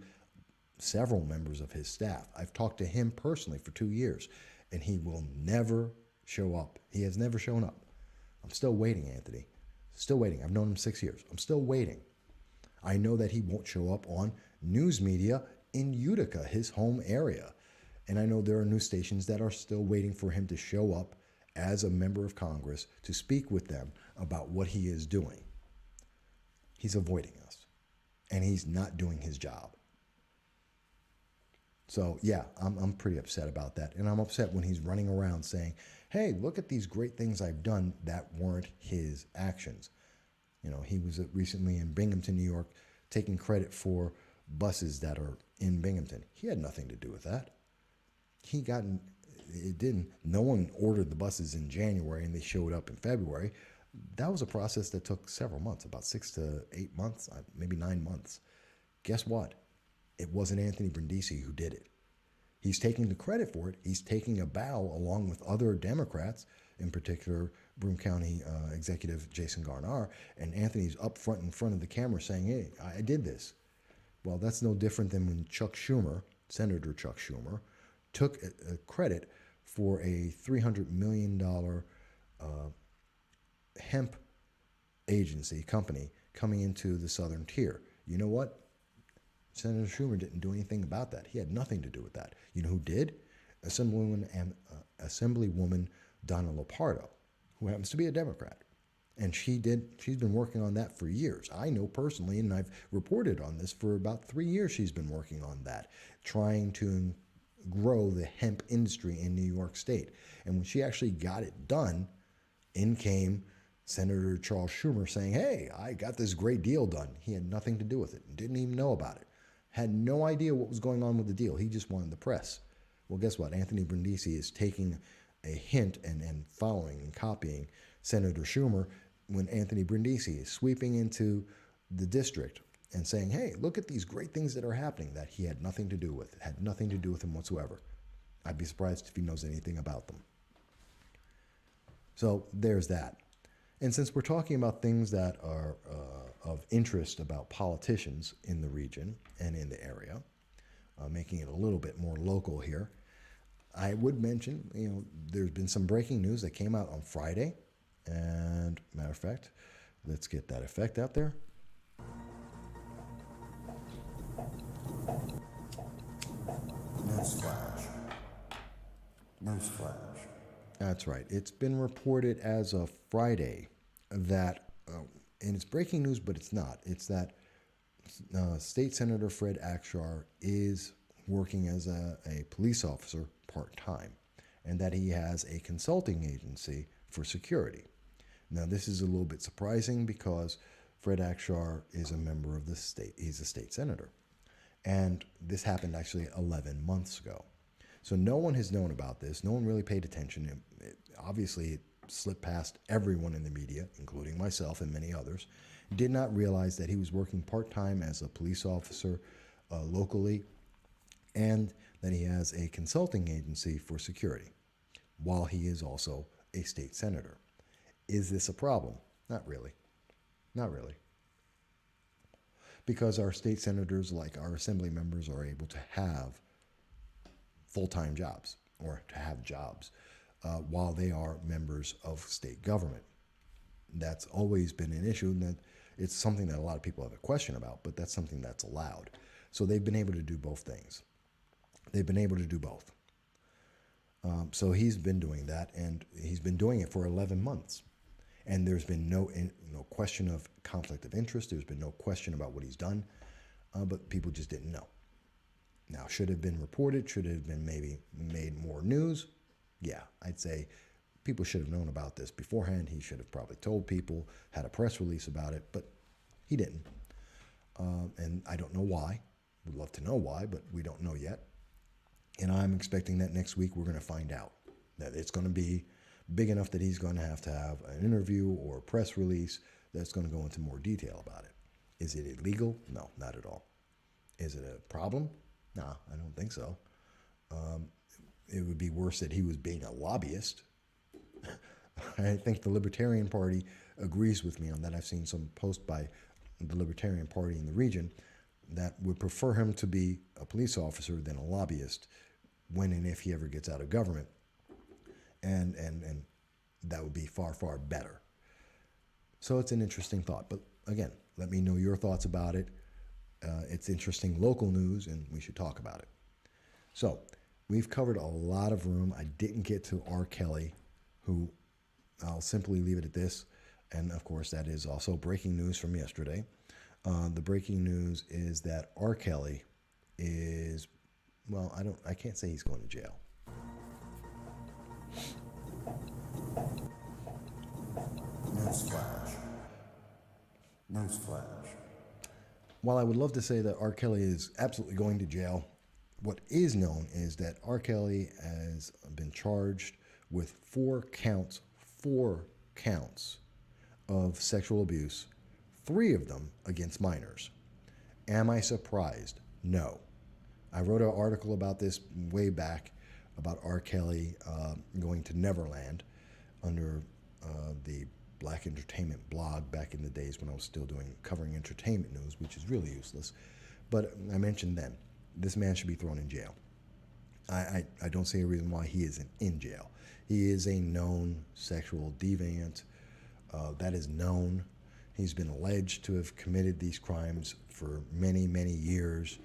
several members of his staff. I've talked to him personally for 2 years, and he will never show up. He has never shown up. I'm still waiting, Anthony. Still waiting. I've known him 6 years. I'm still waiting. I know that he won't show up on news media in Utica, his home area. And I know there are news stations that are still waiting for him to show up as a member of Congress to speak with them about what he is doing. He's avoiding us, and he's not doing his job. So yeah, I'm pretty upset about that. And I'm upset when he's running around saying, hey, look at these great things I've done that weren't his actions. He was recently in Binghamton, New York, taking credit for buses that are in Binghamton. He had nothing to do with that. No one ordered the buses in January and they showed up in February. That was a process that took several months, about 6 to 8 months, maybe 9 months. Guess what? It wasn't Anthony Brindisi who did it. He's taking the credit for it. He's taking a bow along with other Democrats, in particular Broome County Executive Jason Garnar, and Anthony's up front in front of the camera saying, hey, I did this. Well, that's no different than when Senator Chuck Schumer, took credit for a $300 million hemp agency company coming into the southern tier. You know what? Senator Schumer didn't do anything about that. He had nothing to do with that. You know who did? Assemblywoman Donna Lopardo, who happens to be a Democrat. And she's been working on that for years. I know personally, and I've reported on this for about 3 years, she's been working on that, trying to grow the hemp industry in New York State. And when she actually got it done, in came Senator Charles Schumer saying, hey, I got this great deal done. He had nothing to do with it, didn't even know about it, had no idea what was going on with the deal. He just wanted the press. Well, guess what? Anthony Brindisi is taking a hint and following and copying Senator Schumer when Anthony Brindisi is sweeping into the district and saying, hey, look at these great things that are happening that he had nothing to do with. It had nothing to do with him whatsoever. I'd be surprised if he knows anything about them. So there's that. And since we're talking about things that are of interest about politicians in the region and in the area, making it a little bit more local here. I would mention, there's been some breaking news that came out on Friday. And matter of fact, let's get that effect out there. Newsflash. Newsflash. That's right. It's been reported as of Friday that, and it's breaking news, but it's not. It's that State Senator Fred Akshar is working as a police officer part-time, and that he has a consulting agency for security. Now, this is a little bit surprising because Fred Akshar is a member of the state. He's a state senator. And this happened actually 11 months ago. So no one has known about this. No one really paid attention. Obviously, it slipped past everyone in the media, including myself and many others. Did not realize that he was working part-time as a police officer locally, and that he has a consulting agency for security, while he is also a state senator. Is this a problem? Not really. Not really. Because our state senators, like our assembly members, are able to have full-time jobs, or to have jobs, while they are members of state government. That's always been an issue, and that it's something that a lot of people have a question about, but that's something that's allowed. So they've been able to do both things. They've been able to do both. So he's been doing that, and he's been doing it for 11 months. And there's been no question of conflict of interest. There's been no question about what he's done, but people just didn't know. Now, should it have been reported? Should it have been maybe made more news? Yeah, I'd say people should have known about this beforehand. He should have probably told people, had a press release about it, but he didn't. And I don't know why. Would love to know why, but we don't know yet. And I'm expecting that next week we're going to find out that it's going to be big enough that he's going to have an interview or a press release that's going to go into more detail about it. Is it illegal? No, not at all. Is it a problem? No, I don't think so. It would be worse that he was being a lobbyist. I think the Libertarian Party agrees with me on that. I've seen some posts by the Libertarian Party in the region that would prefer him to be a police officer than a lobbyist when and if he ever gets out of government. And that would be far, far better. So it's an interesting thought. But again, let me know your thoughts about it. It's interesting local news, and we should talk about it. So we've covered a lot of room. I didn't get to R. Kelly, who I'll simply leave it at this. And of course, that is also breaking news from yesterday. The breaking news is that R. Kelly is, well, I can't say he's going to jail. Newsflash. Newsflash. While I would love to say that R. Kelly is absolutely going to jail, what is known is that R. Kelly has been charged with 4 counts of sexual abuse, 3 of them against minors. Am I surprised? No. I wrote an article about this way back about R. Kelly going to Neverland under the Black Entertainment blog back in the days when I was still covering entertainment news, which is really useless. But I mentioned then, this man should be thrown in jail. I don't see a reason why he isn't in jail. He is a known sexual deviant. That is known. He's been alleged to have committed these crimes for many, many years.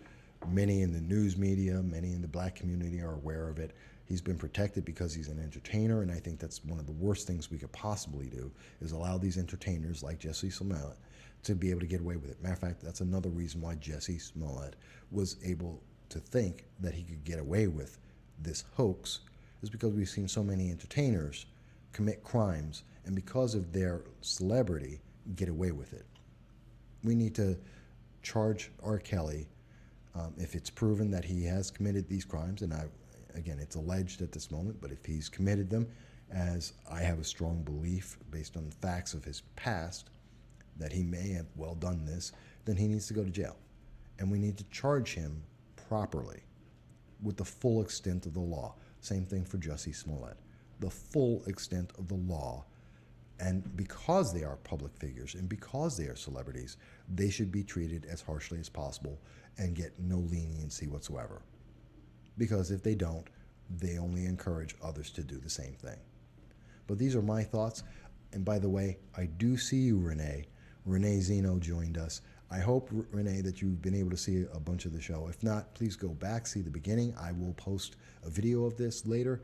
Many in the news media, many in the black community are aware of it. He's been protected because he's an entertainer, and I think that's one of the worst things we could possibly do, is allow these entertainers like Jussie Smollett to be able to get away with it. Matter of fact, that's another reason why Jussie Smollett was able to think that he could get away with this hoax, is because we've seen so many entertainers commit crimes, and because of their celebrity, get away with it. We need to charge R. Kelly if it's proven that he has committed these crimes, and again, it's alleged at this moment, but if he's committed them, as I have a strong belief based on the facts of his past, that he may have well done this, then he needs to go to jail. And we need to charge him properly with the full extent of the law. Same thing for Jussie Smollett. The full extent of the law And because they are public figures and because they are celebrities, they should be treated as harshly as possible and get no leniency whatsoever. Because if they don't, they only encourage others to do the same thing. But these are my thoughts. And by the way, I do see you, Renee. Renee Zeno joined us. I hope, Renee, that you've been able to see a bunch of the show. If not, please go back, see the beginning. I will post a video of this later,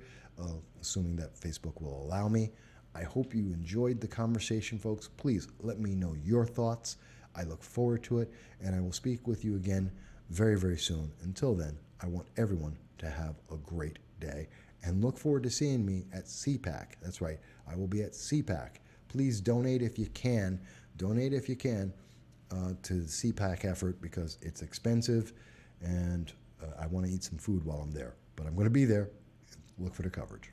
assuming that Facebook will allow me. I hope you enjoyed the conversation, folks. Please let me know your thoughts. I look forward to it, and I will speak with you again very, very soon. Until then, I want everyone to have a great day, and look forward to seeing me at CPAC. That's right, I will be at CPAC. Please donate if you can. Donate if you can to the CPAC effort, because it's expensive, and I want to eat some food while I'm there. But I'm going to be there. Look for the coverage.